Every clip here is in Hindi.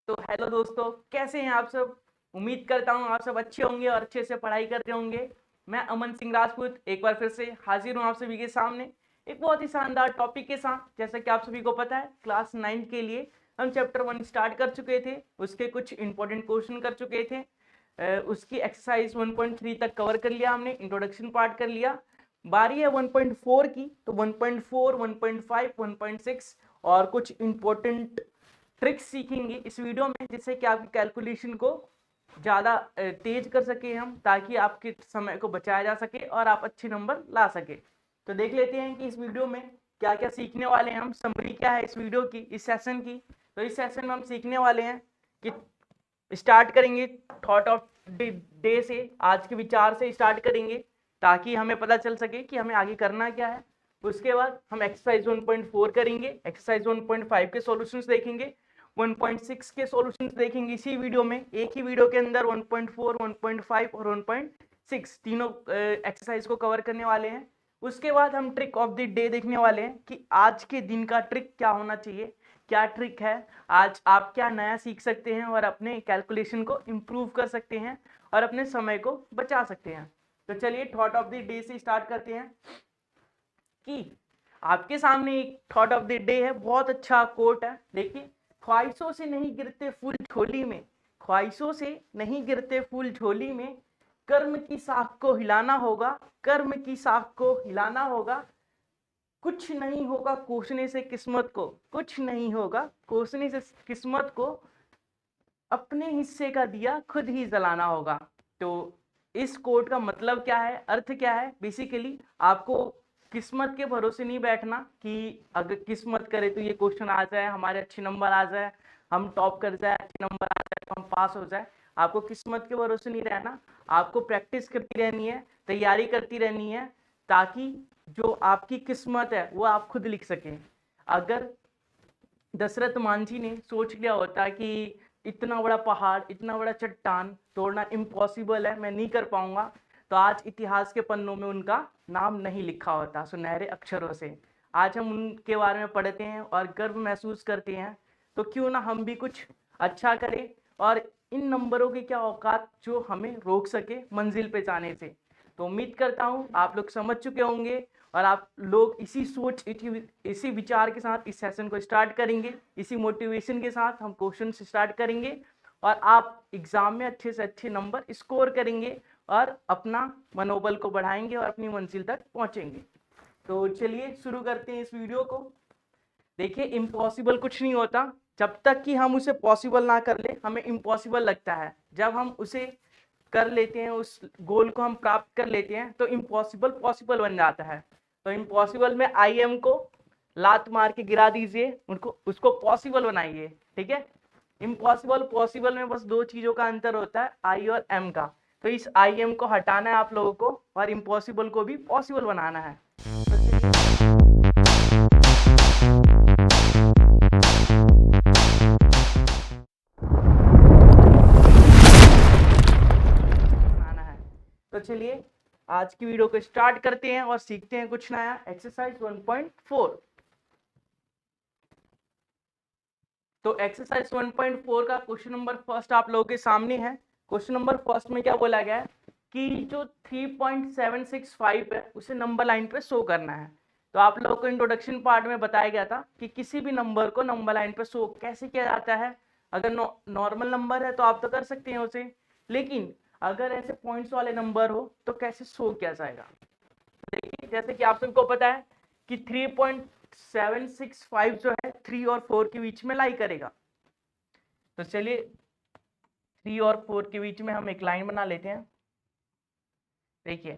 तो हेलो दोस्तों, कैसे हैं आप सब। उम्मीद करता हूं आप सब अच्छे होंगे और अच्छे से पढ़ाई कर रहे होंगे। मैं अमन सिंह राजपूत एक बार फिर से हाजिर हूं आप सभी के सामने एक बहुत ही शानदार टॉपिक के साथ। जैसा कि आप सभी को पता है, क्लास 9 के लिए हम चैप्टर 1 स्टार्ट कर चुके थे, उसके कुछ इंपॉर्टेंट क्वेश्चन कर चुके थे। उसकी एक्सरसाइज 1.3 तक कवर कर लिया हमने, इंट्रोडक्शन पार्ट कर लिया। बारी है 1.4 की, तो 1.4, 1.5, 1.6 और कुछ इंपॉर्टेंट ट्रिक्स सीखेंगे इस वीडियो में, जिससे कि आपकी कैलकुलेशन को ज़्यादा तेज कर सके हम, ताकि आपके समय को बचाया जा सके और आप अच्छे नंबर ला सके। तो देख लेते हैं कि इस वीडियो में क्या क्या सीखने वाले हैं हम। समरी क्या है इस वीडियो की, इस सेशन की। तो इस सेशन में हम सीखने वाले हैं कि स्टार्ट करेंगे थॉट ऑफ डे से, आज के विचार से स्टार्ट करेंगे, ताकि हमें पता चल सके कि हमें आगे करना क्या है। उसके बाद हम एक्सरसाइज 1.4 करेंगे, एक्सरसाइज 1.5 के सॉल्यूशंस देखेंगे, 1.6 के सॉल्यूशंस देखेंगे इसी वीडियो में। एक ही वीडियो के अंदर 1.4, 1.5 और 1.6 तीनों एक्सरसाइज को कवर करने वाले हैं। उसके बाद हम ट्रिक ऑफ द डे देखने वाले हैं कि आज के दिन का ट्रिक क्या होना चाहिए, क्या ट्रिक है, आज आप क्या नया सीख सकते हैं और अपने कैलकुलेशन को इम्प्रूव कर सकते हैं और अपने समय को बचा सकते हैं। तो चलिए थॉट ऑफ द डे से स्टार्ट करते हैं कि आपके सामने एक थॉट ऑफ द डे है, बहुत अच्छा कोट है। देखिए, ख्वाहिशों से नहीं गिरते फूल झोली में, ख्वाहिशों से नहीं गिरते फूल झोली में, कर्म की साख को हिलाना होगा, कर्म की साख को हिलाना होगा, कुछ नहीं होगा कोसने से किस्मत को, कुछ नहीं होगा कोसने से किस्मत को, अपने हिस्से का दिया खुद ही जलाना होगा। तो इस कोट का मतलब क्या है, अर्थ क्या है? बेसिकली आपको किस्मत के भरोसे नहीं बैठना कि अगर किस्मत करे तो ये क्वेश्चन आ जाए, हमारे अच्छे नंबर आ जाए, हम टॉप कर जाए, अच्छे नंबर आ जाए तो हम पास हो जाए। आपको किस्मत के भरोसे नहीं रहना, आपको प्रैक्टिस करती रहनी है, तैयारी करती रहनी है, ताकि जो आपकी किस्मत है वो आप खुद लिख सकें। अगर दशरथ मांझी ने सोच लिया होता कि इतना बड़ा पहाड़, इतना बड़ा चट्टान तोड़ना इम्पॉसिबल है, मैं नहीं कर पाऊंगा, तो आज इतिहास के पन्नों में उनका नाम नहीं लिखा होता सुनहरे अक्षरों से। आज हम उनके बारे में पढ़ते हैं और गर्व महसूस करते हैं। तो क्यों ना हम भी कुछ अच्छा करें और इन नंबरों की क्या औकात जो हमें रोक सके मंजिल पे जाने से। तो उम्मीद करता हूँ आप लोग समझ चुके होंगे और आप लोग इसी सोच, इसी विचार के साथ इस सेशन को स्टार्ट करेंगे। इसी मोटिवेशन के साथ हम क्वेश्चन स्टार्ट करेंगे और आप एग्जाम में अच्छे से अच्छे नंबर स्कोर करेंगे और अपना मनोबल को बढ़ाएंगे और अपनी मंजिल तक पहुंचेंगे। तो चलिए शुरू करते हैं इस वीडियो को। देखिए, इम्पॉसिबल कुछ नहीं होता जब तक कि हम उसे पॉसिबल ना कर ले, हमें इम्पॉसिबल लगता है। जब हम उसे कर लेते हैं, उस गोल को हम प्राप्त कर लेते हैं, तो इम्पॉसिबल पॉसिबल बन जाता है। तो इम्पॉसिबल में आई एम को लात मार के गिरा दीजिए, उसको पॉसिबल बनाइए। ठीक है, इम्पॉसिबल पॉसिबल में बस दो चीजों का अंतर होता है, आई और एम का। तो इस आई एम को हटाना है आप लोगों को और इम्पॉसिबल को भी पॉसिबल बनाना है। तो चलिए आज की वीडियो को स्टार्ट करते हैं और सीखते हैं कुछ नया। एक्सरसाइज 1.4। तो एक्सरसाइज 1.4 का क्वेश्चन नंबर फर्स्ट आप लोगों के सामने है। क्वेश्चन नंबर फर्स्ट में क्या बोला गया है कि जो 3.765 है उसे नंबर लाइन पे शो करना है। तो आप लोगों को इंट्रोडक्शन पार्ट में बताया गया था कि किसी भी नंबर को नंबर लाइन पे शो कैसे किया जाता है। अगर नॉर्मल नंबर है तो आप तो कर सकते हैं उसे, लेकिन अगर ऐसे पॉइंट्स वाले नंबर हो तो कैसे शो किया जाएगा। देखिए, जैसे कि आप सबको पता है कि 3.765 जो है 3 और 4 के बीच में लाई करेगा। तो चलिए 3 और 4 के बीच में हम एक लाइन बना लेते हैं। देखिए,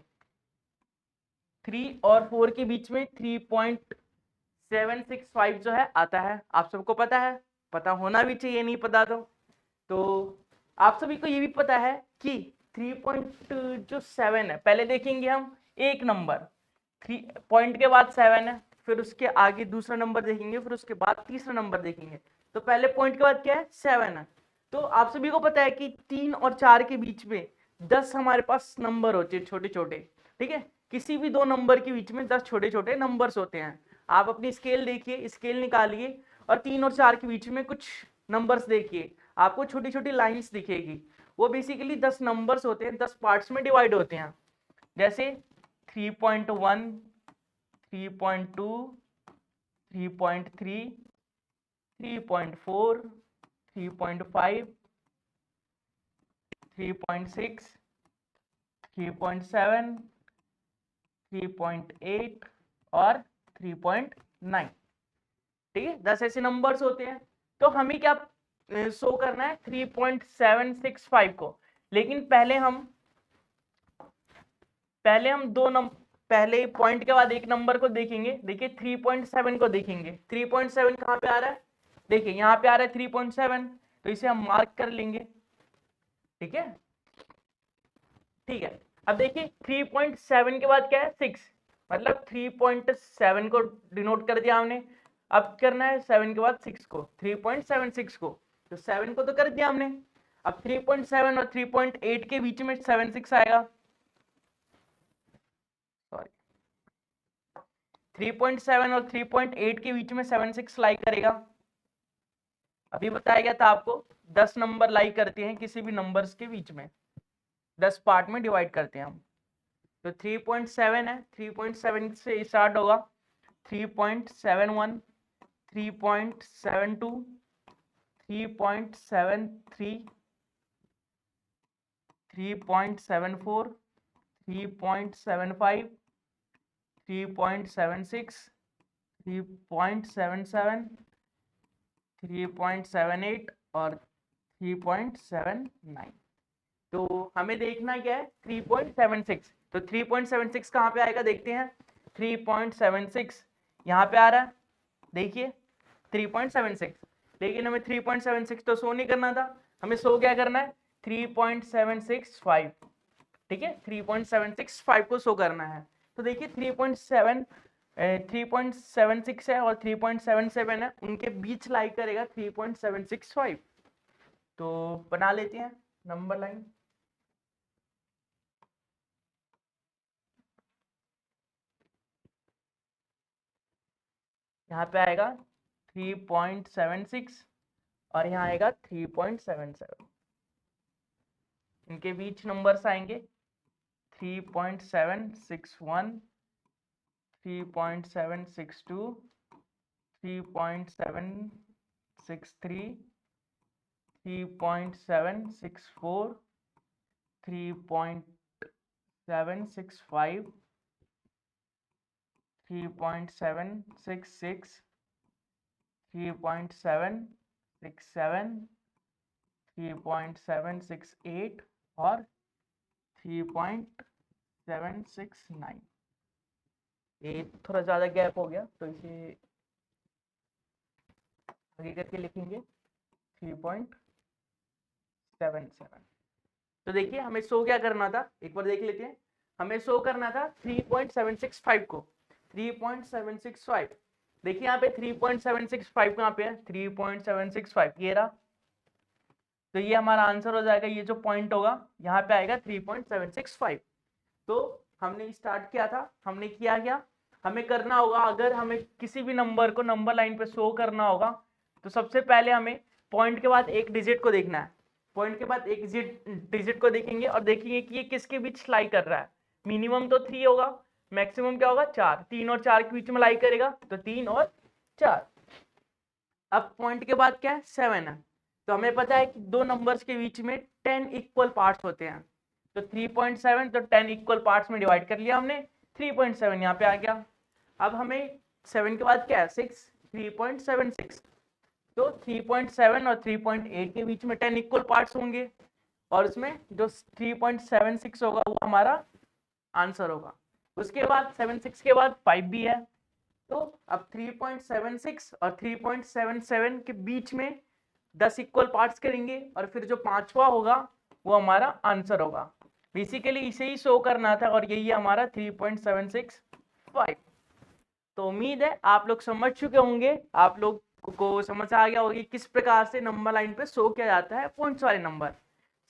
3 और 4 के बीच में 3.765 जो है आता है। आप सबको पता है, पता होना भी चाहिए, नहीं पता तो आप सभी को ये भी पता है कि 3.7 है, पहले देखेंगे हम एक नंबर, 3 पॉइंट के बाद 7 है, फिर उसके आगे दूसरा नंबर देखेंगे, फिर उसके बाद तीसरा नंबर देखेंगे। तो पहले पॉइंट के बाद क्या है, 7 है। तो आप सभी को पता है कि 3 और 4 के बीच में 10 हमारे पास नंबर होते हैं, छोटे छोटे। ठीक है, किसी भी दो नंबर के बीच में 10 छोटे छोटे नंबर्स होते हैं। आप अपनी स्केल देखिए, स्केल निकालिए और 3 और 4 के बीच में कुछ नंबर्स देखिए। आपको छोटी छोटी लाइंस दिखेगी, वो बेसिकली 10 नंबर्स होते हैं, 10 पार्ट्स में डिवाइड होते हैं, जैसे 3.1, 3.2, 3.3, 3.4, 3.5, 3.6, 3.7, 3.8 और 3.9। ठीक है, 10 ऐसे नंबर्स होते हैं। तो हमें क्या शो करना है 3.765 को, लेकिन पहले पॉइंट के बाद एक नंबर को देखेंगे। देखिए 3.7 को देखेंगे, 3.7 कहाँ पे आ रहा है, देखिए यहाँ पे आ रहा है 3.7, तो इसे हम मार्क कर लेंगे। ठीक है, ठीक है। अब देखिए 3.7 के बाद क्या है 6, मतलब 3.7 को डिनोट कर दिया हमने। अब करना है 7 के बाद 6 को, 3.76 को, तो 7 को तो कर दिया हमने। अब 3.7 और 3.8 के बीच में 76 आएगा, सॉरी 3.7 और 3.8 के बीच में 76 लाई करेगा। अभी बताया गया था आपको 10 नंबर लाई करते हैं किसी भी नंबर्स के बीच में, 10 पार्ट में डिवाइड करते हैं हम। तो 3.7 है, 3.7 से स्टार्ट होगा, 3.71, 3.72, 3.73, 3.74, 3.75, 3.76, 3.77, 3.78 और 3.79। तो हमें देखना क्या है 3.76, तो 3.76 कहाँ पे आएगा देखते हैं। 3.76 यहाँ पे आ रहा है, देखिए 3.76, लेकिन हमें 3.76 तो शो नहीं करना था, हमें शो क्या करना है 3.765। ठीक है, 3.765 को शो करना है। तो देखिए 3.76 है और 3.77 है, उनके बीच लाई करेगा 3.765। तो बना लेते हैं नंबर लाइन। यहाँ पे आएगा 3.76 और यहाँ आएगा 3.77, इनके बीच नंबर्स आएंगे 3.761, 3.762, 3.763, 3.764, 3.765, 3.766, 3.767, 3.768 और 3.769। ये थोड़ा ज़्यादा गैप हो गया, तो इसे आगे करके लिखेंगे 3.77। तो देखिए हमें शो क्या करना था, एक बार देख लेते हैं। हमें शो करना था 3.765 को, 3.765। देखिए यहाँ पे 3.765 कहाँ पे है, 3.765 ये रहा। तो ये हमारा आंसर हो जाएगा, ये जो पॉइंट होगा यहाँ पे आएगा 3.765। तो हमने स्टार्ट किया था, हमने किया क्या, हमें करना होगा, अगर हमें किसी भी नंबर को नंबर लाइन पे शो करना होगा, तो सबसे पहले हमें पॉइंट के बाद एक डिजिट को देखना है। पॉइंट के बाद एक डिजिट को देखेंगे और देखेंगे कि ये किसके बीच लाई कर रहा है। मिनिमम तो 3 होगा, मैक्सिमम क्या होगा 4, 3 और 4 के बीच में लाई करेगा, तो 3 और 4। अब पॉइंट के बाद क्या है 7 है, तो हमें पता है कि दो नंबर्स के बीच में 10 इक्वल पार्ट्स होते हैं, तो 3.7 तो 10 इक्वल पार्ट्स में डिवाइड कर लिया हमने, 3.7 यहाँ पे आ गया। अब हमें 7 के बाद क्या है 6, 3.76, तो 3.7 और 3.8 के बीच में 10 इक्वल पार्ट्स होंगे, और उसमें जो 3.76 होगा वो हमारा आंसर होगा। उसके बाद 76 के बाद 5 भी है, तो अब 3.76 और 3.77 के बीच में 10 इक्वल पार्ट्स करेंगे, और फिर जो पांचवा होगा वो हमारा आंसर होगा। बेसिकली इसे ही शो करना था, और यही हमारा 3.765। तो उम्मीद है आप लोग समझ चुके होंगे, आप लोग को समझ आ गया होगा किस प्रकार से नंबर लाइन पे शो किया जाता है पॉइंट्स वाले नंबर।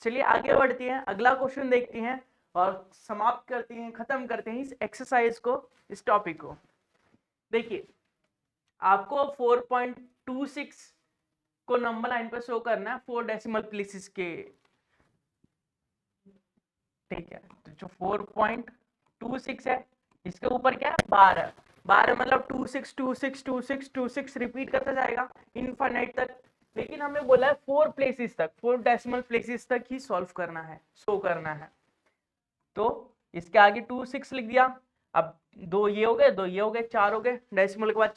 चलिए आगे बढ़ते हैं, अगला क्वेश्चन देखते हैं और समाप्त करते हैं, खत्म करते हैं इस एक्सरसाइज को, इस टॉपिक को। देखिए आपको 4.26 को नंबर लाइन पे शो करना है 4 डेसिमल प्लेसेस के, ठीक है। तो जो 4.26 है इसके ऊपर क्या है 12, 12 मतलब 26 26 26 26 रिपीट करता जाएगा इनफाइनाइट तक। लेकिन हमें बोला है 4 प्लेसेस तक, 4 डेसिमल प्लेसेस तक ही सॉल्व करना है, शो करना है। तो इसके आगे 26 लिख दिया। अब दो ये हो गए, दो ये हो गए, 4 हो गए। डेसिमल के बाद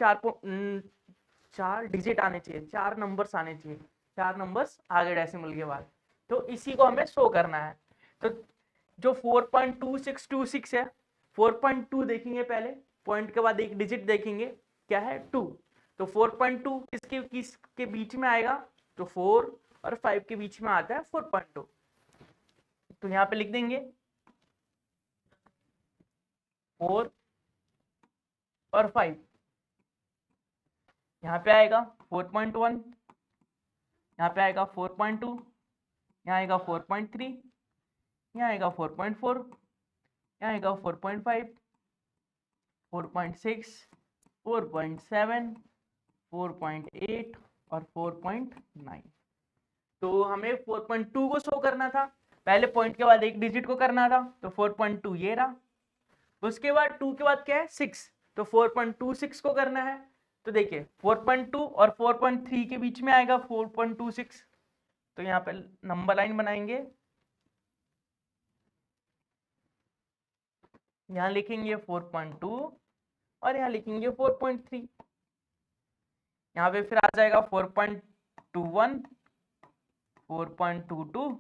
4 डिजिट आने चाहिए, 4 नंबर्स आने चाहिए, 4 नंबर्स आगे डेसिमल के बाद। तो इसी को हमें शो करना है। तो जो 4.2626 है, 4.2 देखेंगे पहले, पॉइंट के बाद एक डिजिट देखेंगे, क्या है 2। तो 4.2 किसके बीच में आएगा, तो 4 और 5 के बीच में आता है 4.2। तो यहाँ पे लिख देंगे 4 और 5। यहाँ पे आएगा 4.1, यहाँ पे आएगा 4.2, यहाँ आएगा 4.3, यहाँ आएगा 4.4, यहाँ आएगा 4.5, 4.6, 4.7, 4.8 और 4.9। तो हमें 4.2 को शो करना था, पहले पॉइंट के बाद एक डिजिट को करना था, तो 4.2 ये रहा। उसके बाद 2 के बाद क्या है 6, तो 4.26 को करना है। तो देखिए 4.2 और 4.3 के बीच में आएगा 4.26। तो यहाँ पे नंबर लाइन बनाएंगे, यहाँ लिखेंगे 4.2 और यहाँ लिखेंगे 4.3। यहाँ पे फिर आ जाएगा 4.21, 4.22,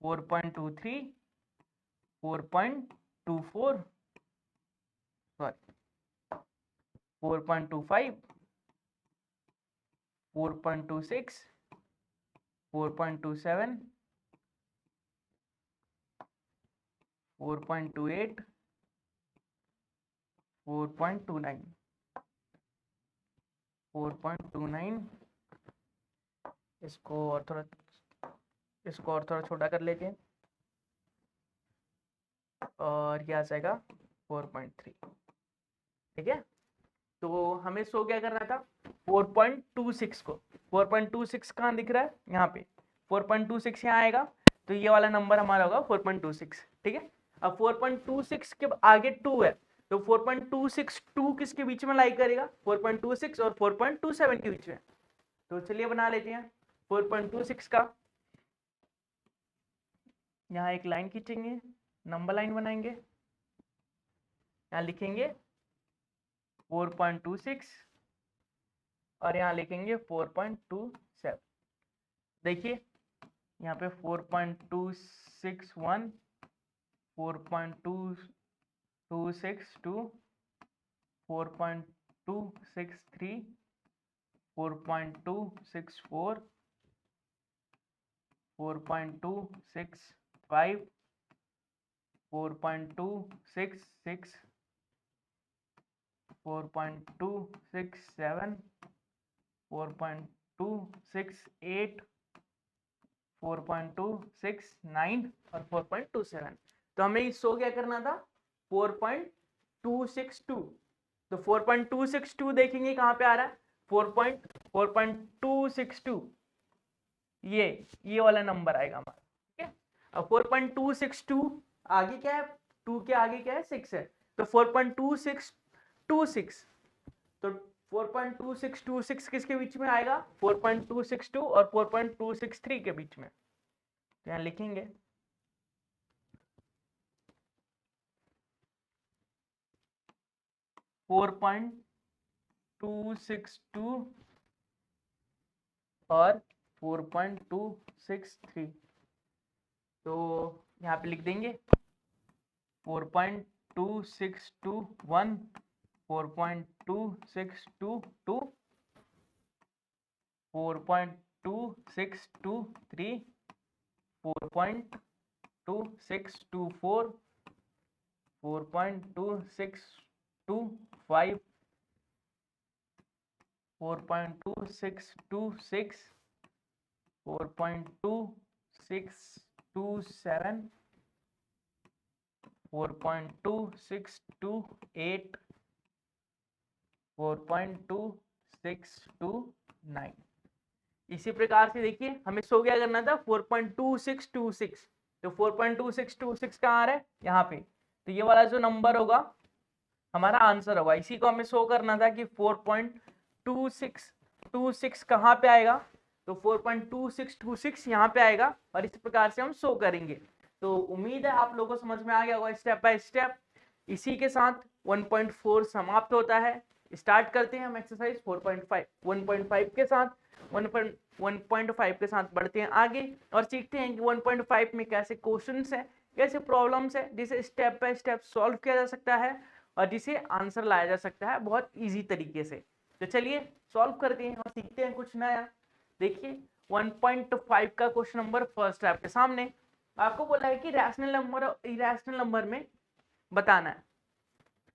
4.23, 4.24, सॉरी 4.25, 4.26, 4.27, 4.28, 4.29, 4.29। इसको और थोड़ा छोटा कर लेते हैं, और ये आ जाएगा 4.3, ठीक है। तो हमें शो क्या करना था 4.26 को। 4.26 कहाँ दिख रहा है, यहाँ पे 4.26 यहाँ आएगा, तो ये वाला नंबर हमारा होगा 4.26, ठीक है। अब 4.26 के आगे 2 है, तो 4.26 2 किसके बीच में लाई करेगा, 4.26 और 4.27 के बीच में। तो चलिए बना लेते हैं 4.26 का। यहाँ एक लाइन खींचेंगे, नंबर लाइन बनाएंगे, यहाँ लिखेंगे 4.26 और यहाँ लिखेंगे 4.27। देखिए यहाँ पे 4.261, 4.2262, 4.263, 4.264, 4.265, 4.266, 4.267, 4.268, 4.269 और 4.27। तो हमें इस शो क्या करना था 4.262। तो 4.262 देखेंगे कहाँ पे आ रहा है 4.262, ये वाला नंबर आएगा हमारा, ठीक है। अब 4.262 आगे क्या है, 2 के आगे क्या है 6 है, तो 4.2626। तो 4.2626 किसके बीच में आएगा 4.262 और 4.263 के बीच में। तो यहाँ लिखेंगे 4.262 और 4.263। तो यहाँ पे लिख देंगे 4.2621, 4.2622, 4.2623, 4.2624, 4.2625, 4.2626, 4.2627, 4.2628, 4.2629। इसी प्रकार से देखिए हमें शो क्या करना था 4.2626, तो 4.2626 कहाँ आ रहा है यहाँ पे, तो ये वाला जो नंबर होगा हमारा आंसर होगा। इसी को हमें शो करना था कि 4.2626 कहाँ पे आएगा, तो 4.2626 यहाँ पे आएगा और इस प्रकार से हम शो करेंगे। तो उम्मीद है आप लोगों को समझ में आ गया होगा स्टेप बाय स्टेप। इसी के साथ 1.4 समाप्त होता है। स्टार्ट करते हैं हम एक्सरसाइज 4.5 1.5 के साथ 1.5 के साथ बढ़ते हैं आगे और सीखते हैं कि 1.5 में कैसे क्वेश्चंस है, कैसे प्रॉब्लम्स है जिसे स्टेप बाय स्टेप सॉल्व किया जा सकता है और जिसे आंसर लाया जा सकता है बहुत इजी तरीके से। तो चलिए सॉल्व करते हैं और सीखते हैं कुछ नया। देखिए 1.5 का क्वेश्चन नंबर फर्स्ट है आपके सामने। आपको बोला है कि रैशनल नंबर और इरेशनल नंबर में बताना है।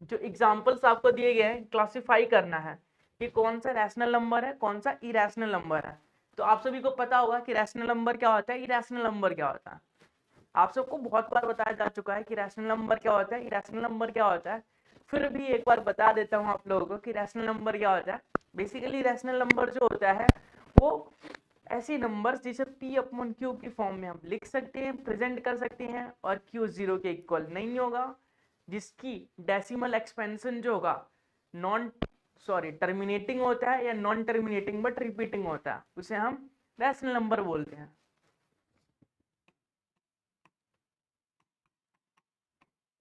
जो एग्जांपल्स आपको दिए गए हैं क्लासिफाई करना है कि कौन सा रैशनल नंबर है, कौन सा इरेशनल नंबर है। तो आप सभी को पता होगा कि रैशनल नंबर क्या होता है, इरेशनल नंबर क्या होता है। आप सबको बहुत बार बताया जा चुका है कि रैशनल नंबर क्या होता है, इरेशनल नंबर क्या होता है। फिर भी एक बार बता देता हूँ आप लोगों को कि रैशनल नंबर क्या होता है। बेसिकली रैशनल नंबर जो होता है वो ऐसे नंबर्स जिसे p अपॉन क्यू की फॉर्म में हम लिख सकते हैं, प्रेजेंट कर सकते हैं और q 0 के इक्वल नहीं होगा, जिसकी डेसिमल एक्सपेंशन जो होगा टर्मिनेटिंग होता है या नॉन टर्मिनेटिंग बट रिपीटिंग होता है, उसे हम रैशनल नंबर बोलते हैं।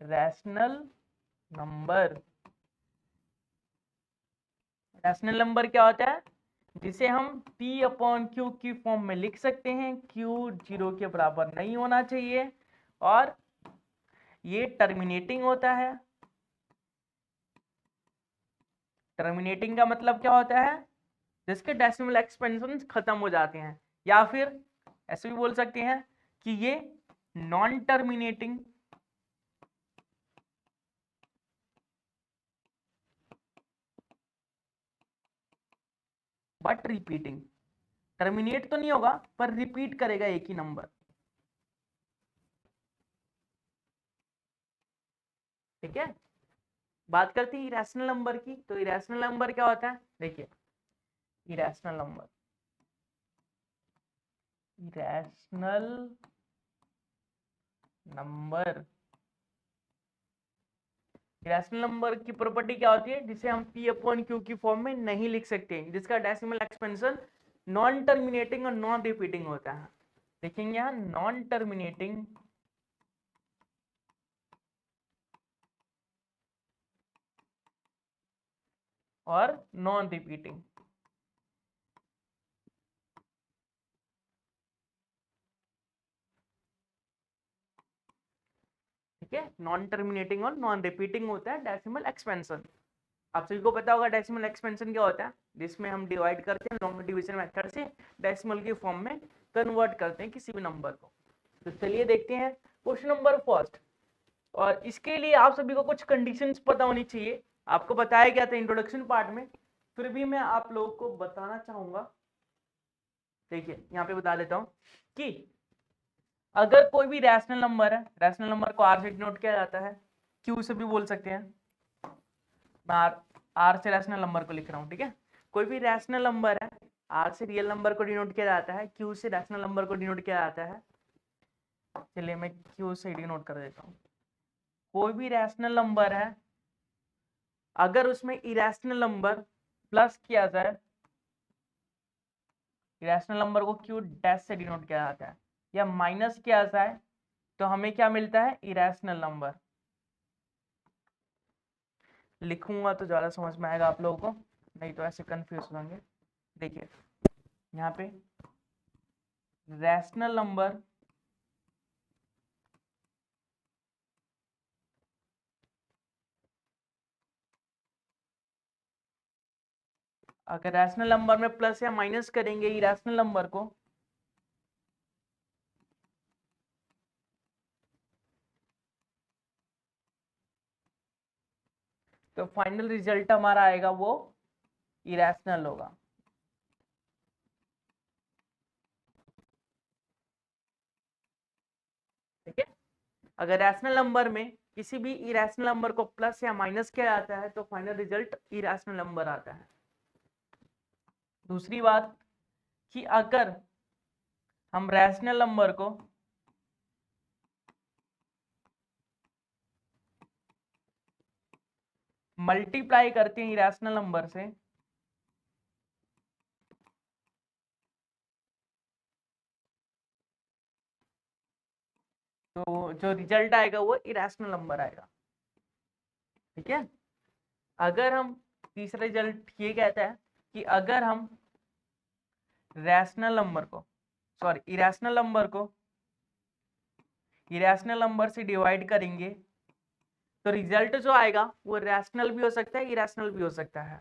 रैशनल नंबर, रैशनल नंबर क्या होता है, जिसे हम p अपॉन क्यू की फॉर्म में लिख सकते हैं। q 0 के बराबर नहीं होना चाहिए और ये टर्मिनेटिंग होता है। टर्मिनेटिंग का मतलब क्या होता है, जिसके डेसिमल एक्सपेंशन खत्म हो जाते हैं, या फिर ऐसे भी बोल सकते हैं कि ये non terminating but repeating. Terminate तो नहीं होगा पर रिपीट करेगा एक ही नंबर। ठीक है, बात करते हैं इरेशनल नंबर की। तो इरेशनल नंबर क्या होता है, देखिए irrational number, irrational number, rational number की प्रॉपर्टी क्या होती है, जिसे हम p अपॉन क्यू की फॉर्म में नहीं लिख सकते, जिसका डेसिमल एक्सपेंशन नॉन टर्मिनेटिंग और नॉन रिपीटिंग होता है। देखेंगे यहाँ नॉन टर्मिनेटिंग और नॉन रिपीटिंग। ठीक है, नॉन टर्मिनेटिंग और नॉन रिपीटिंग होता है डेसिमल एक्सपेंशन। आप सभी को पता होगा डेसिमल एक्सपेंशन क्या होता है, जिसमें हम डिवाइड करते हैं लॉन्ग डिवीजन मेथड से डेसिमल की फॉर्म में कन्वर्ट करते हैं किसी भी नंबर को। तो चलिए देखते हैं क्वेश्चन नंबर फर्स्ट। और इसके लिए आप सभी को कुछ कंडीशंस पता होनी चाहिए। आपको बताया गया था इंट्रोडक्शन पार्ट में, फिर भी मैं आप लोगों को बताना चाहूंगा। देखिए यहाँ पे बता देता हूं कि अगर कोई भी रैशनल नंबर है, रैशनल नंबर को आर से डिनोट किया जाता है, क्यू से भी बोल सकते हैं। मैं आर से रैशनल नंबर को लिख रहा हूँ। ठीक है, कोई भी रैशनल नंबर है, आर से रियल नंबर को डिनोट किया जाता है, क्यू से रैशनल नंबर को डिनोट किया जाता है। चलिए मैं क्यू से डिनोट कर देता हूँ। कोई भी रैशनल नंबर है, अगर उसमें इरेशनल नंबर प्लस किया जाए, इरेशनल नंबर को क्यू डैश से डिनोट किया जाता है, या माइनस किया जाए तो हमें क्या मिलता है, इरेशनल नंबर। लिखूंगा तो ज़्यादा समझ में आएगा आप लोगों को, नहीं तो ऐसे कंफ्यूज होंगे। देखिए यहाँ पे रैशनल नंबर अगर रैशनल नंबर में प्लस या माइनस करेंगे इरेशनल नंबर को, तो फाइनल रिजल्ट हमारा आएगा वो इरेशनल होगा। ठीक है, अगर रैशनल नंबर में किसी भी इरेशनल नंबर को प्लस या माइनस किया जाता है तो फाइनल रिजल्ट इरेशनल नंबर आता है। दूसरी बात, कि अगर हम रैशनल नंबर को मल्टीप्लाई करते हैं इरेशनल नंबर से, तो जो रिजल्ट आएगा वो इरेशनल नंबर आएगा। ठीक है, अगर हम तीसरा रिजल्ट ये कहता है कि अगर हम रैशनल नंबर को इरेशनल नंबर से डिवाइड करेंगे तो रिजल्ट जो आएगा वो रैशनल भी हो सकता है, इरेशनल भी हो सकता है।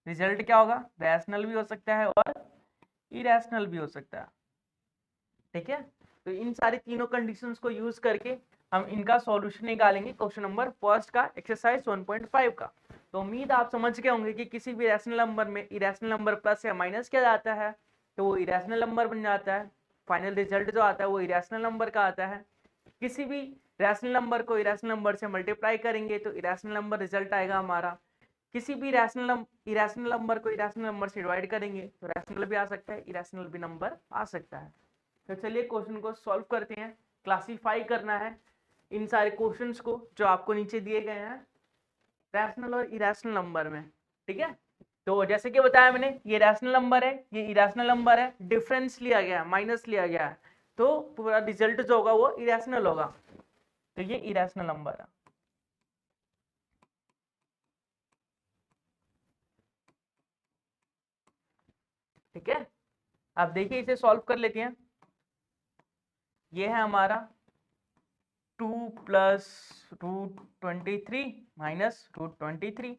रिजल्ट क्या होगा? रैशनल भी हो सकता है और इरेशनल भी हो सकता है। ठीक है, तो इन सारी तीनों कंडीशंस को यूज करके हम इनका सॉल्यूशन निकालेंगे क्वेश्चन नंबर फर्स्ट का एक्सरसाइज 1.5 का। तो उम्मीद आप समझ गए होंगे कि किसी भी रैशनल नंबर में इरेशनल नंबर प्लस या माइनस किया जाता है तो वो इरेशनल नंबर बन जाता है। फाइनल रिजल्ट जो आता है वो इरेशनल नंबर का आता है। किसी भी रैशनल नंबर को इरेशनल नंबर से मल्टीप्लाई करेंगे तो इरेशनल नंबर रिजल्ट आएगा हमारा। किसी भी इरेशनल नंबर को इरेशनल नंबर से डिवाइड करेंगे तो रैशनल भी आ सकता है, इरेशनल भी नंबर आ सकता है। तो चलिए क्वेश्चन को सॉल्व करते हैं। क्लासिफाई करना है इन सारे क्वेश्चंस को जो आपको नीचे दिए गए हैं रैशनल और इरेशनल नंबर में। ठीक है, तो जैसे कि बताया मैंने, ये रैशनल नंबर है, ये इरेशनल नंबर है, डिफरेंस लिया गया है, माइनस लिया गया है, तो पूरा रिजल्ट जो होगा वो इरेशनल होगा। तो ये इरेशनल नंबर है। ठीक है, अब देखिए इसे सॉल्व कर लेते हैं। ये है हमारा 2 प्लस √23 माइनस √23।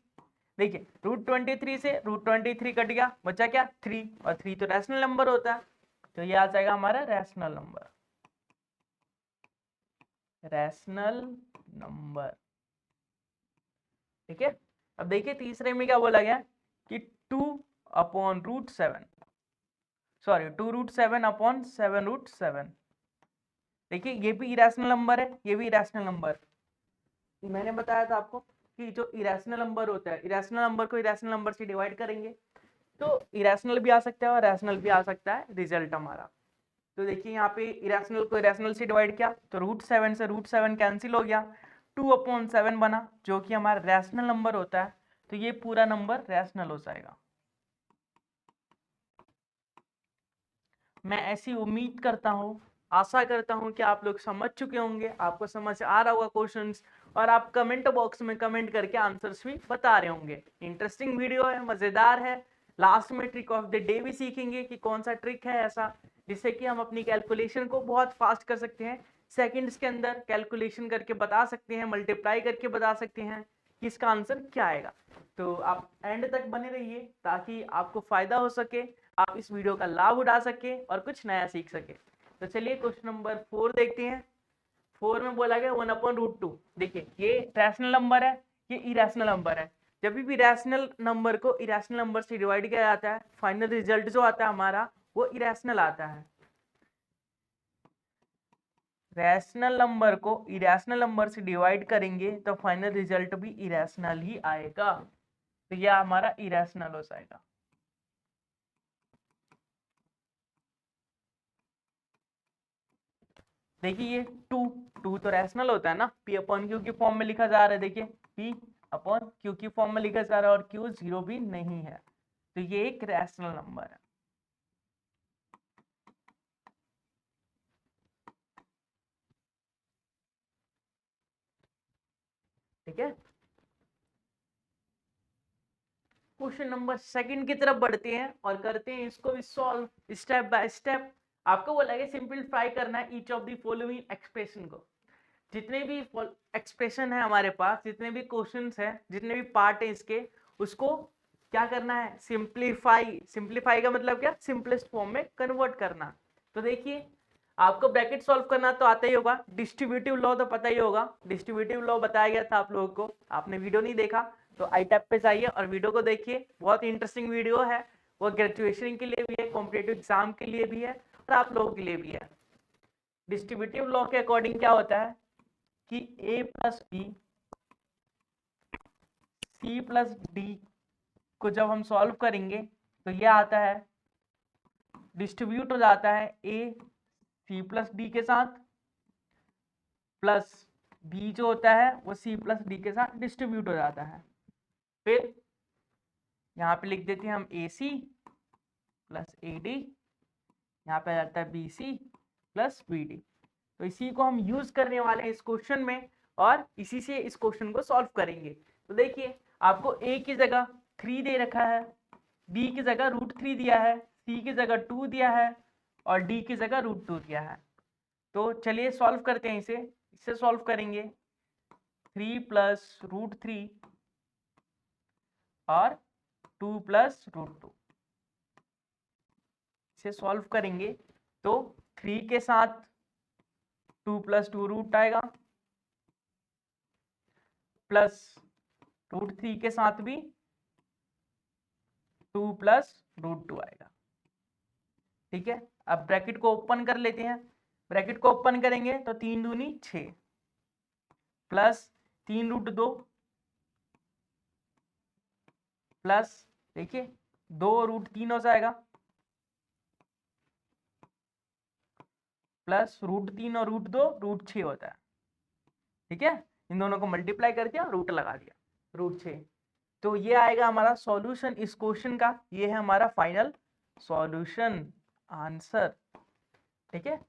देखिए √23 से √23 कट गया, बचा क्या? 3, और 3 तो रैशनल नंबर होता है, तो ये आ जाएगा हमारा रैशनल नंबर। ठीक है, अब देखिए तीसरे में क्या बोला गया कि 2/√7 2√7/7√7। देखिए ये भी इरेशनल नंबर है, ये भी इरेशनल नंबर। मैंने बताया था आपको कि जो इरेशनल नंबर होता है, इरेशनल नंबर को इरेशनल नंबर से डिवाइड करेंगे तो इरेशनल भी आ सकता है और रैशनल भी आ सकता है रिजल्ट हमारा। तो देखिए यहाँ पे इरेशनल को इरेशनल से डिवाइड किया तो √7 से √7 कैंसिल हो गया, 2/7 बना जो कि हमारा रैशनल नंबर होता है, तो ये पूरा नंबर रैशनल हो जाएगा। मैं ऐसी उम्मीद करता हूँ, आशा करता हूँ कि आप लोग समझ चुके होंगे, आपको समझ आ रहा होगा क्वेश्चंस, और आप कमेंट बॉक्स में कमेंट करके आंसर्स भी बता रहे होंगे। इंटरेस्टिंग वीडियो है, मजेदार है। लास्ट में ट्रिक ऑफ द डे भी सीखेंगे कि कौन सा ट्रिक है ऐसा जिससे कि हम अपनी कैलकुलेशन को बहुत फास्ट कर सकते हैं, सेकंड्स के अंदर कैलकुलेशन करके बता सकते हैं, मल्टीप्लाई करके बता सकते हैं कि इसका आंसर क्या आएगा। तो आप एंड तक बने रहिए ताकि आपको फायदा हो सके, आप इस वीडियो का लाभ उठा सके और कुछ नया सीख सके। तो चलिए क्वेश्चन नंबर 4 देखते हैं। 4 में बोला गया 1/√2। देखिए ये रैशनल नंबर है, ये इरेशनल नंबर है। जब भी रैशनल नंबर को इरेशनल नंबर से डिवाइड किया जाता है, फाइनल रिजल्ट जो आता है हमारा वो इरेशनल आता है। रैशनल नंबर को इरेशनल नंबर से डिवाइड करेंगे तो फाइनल रिजल्ट भी इरेशनल ही आएगा, तो यह हमारा इरेशनल हो जाएगा। देखिए ये 2 तो रैशनल होता है ना, P/Q की फॉर्म में लिखा जा रहा है। देखिए P/Q की फॉर्म में लिखा जा रहा है और Q 0 भी नहीं है, तो ये एक रैशनल नंबर है। ठीक है, क्वेश्चन नंबर सेकंड की तरफ बढ़ते हैं और करते हैं इसको भी सॉल्व स्टेप बाय स्टेप। आपको बोला गया सिंपलीफाई करना है each of the following expression को। जितने भी एक्सप्रेशन है हमारे पास, जितने भी क्वेश्चंस है, जितने भी पार्ट है इसके, उसको क्या करना है? सिंपलीफाई का मतलब क्या? सिंपलेस्ट फॉर्म में कन्वर्ट करना। तो देखिए आपको ब्रैकेट सॉल्व करना तो आता ही होगा, डिस्ट्रीब्यूटिव लॉ तो पता ही होगा। डिस्ट्रीब्यूटिव लॉ बताया गया था आप लोगों को, आपने वीडियो नहीं देखा तो आई टैब पे जाइए और वीडियो को देखिए, बहुत इंटरेस्टिंग वीडियो है। वो ग्रेजुएशन के लिए भी है, कॉम्पिटेटिव एग्जाम के लिए भी है और आप लोगों के लिए भी है। डिस्ट्रीब्यूटिव लॉ के अकॉर्डिंग क्या होता है कि a plus b c plus d को जब हम सॉल्व करेंगे तो यह आता है डिस्ट्रीब्यूट हो जाता है ए सी प्लस डी के साथ, प्लस बी जो होता है वो सी प्लस डी के साथ डिस्ट्रीब्यूट हो जाता है। फिर यहाँ पे लिख देते हैं हम ए सी प्लस ए डी, यहाँ पे आ जाता है b c plus b d. तो इसी को हम यूज करने वाले हैं इस क्वेश्चन में और इसी से इस क्वेश्चन को सॉल्व करेंगे। तो देखिए आपको ए की जगह 3 दे रखा है, बी की जगह √3 दिया है, सी की जगह 2 दिया है और डी की जगह √2 दिया है। तो चलिए सॉल्व करते हैं इससे सॉल्व करेंगे 3 प्लस √3 और 2 प्लस √2। इसे सॉल्व करेंगे तो 3 के साथ 2 प्लस 2 रूट आएगा, प्लस √3 के साथ भी 2 प्लस √2 आएगा। ठीक है, अब ब्रैकेट को ओपन कर लेते हैं। ब्रैकेट को ओपन करेंगे तो 3 दूनी 6 प्लस 3√2 प्लस देखिए 2√3 हो जाएगा, प्लस √3 और √2 √6 होता है। ठीक है, इन दोनों को मल्टीप्लाई करके और रूट लगा दिया √6। तो ये आएगा हमारा सॉल्यूशन इस क्वेश्चन का, ये है हमारा फाइनल सॉल्यूशन आंसर। ठीक है,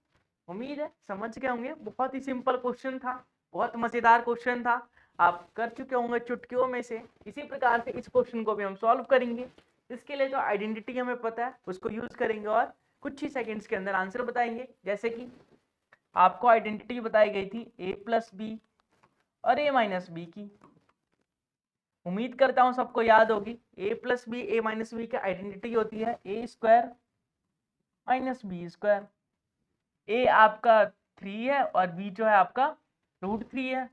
उम्मीद है समझ गए होंगे। बहुत ही सिंपल क्वेश्चन था, बहुत मजेदार क्वेश्चन था, आप कर चुके होंगे चुटकियों में से। इसी प्रकार से इस क्वेश्चन को भी हम सॉल्व करेंगे। इसके लिए जो आइडेंटिटी हमें पता है उसको यूज करेंगे और कुछ ही सेकंड्स के अंदर आंसर बताएंगे। जैसे कि आपको आइडेंटिटी बताई गई थी a प्लस बी और a माइनस बी की। उम्मीद करता हूं सबको याद होगी। a plus B a minus B की आइडेंटिटी होती है a square minus B square. a आपका 3 है और b जो है आपका √3 है।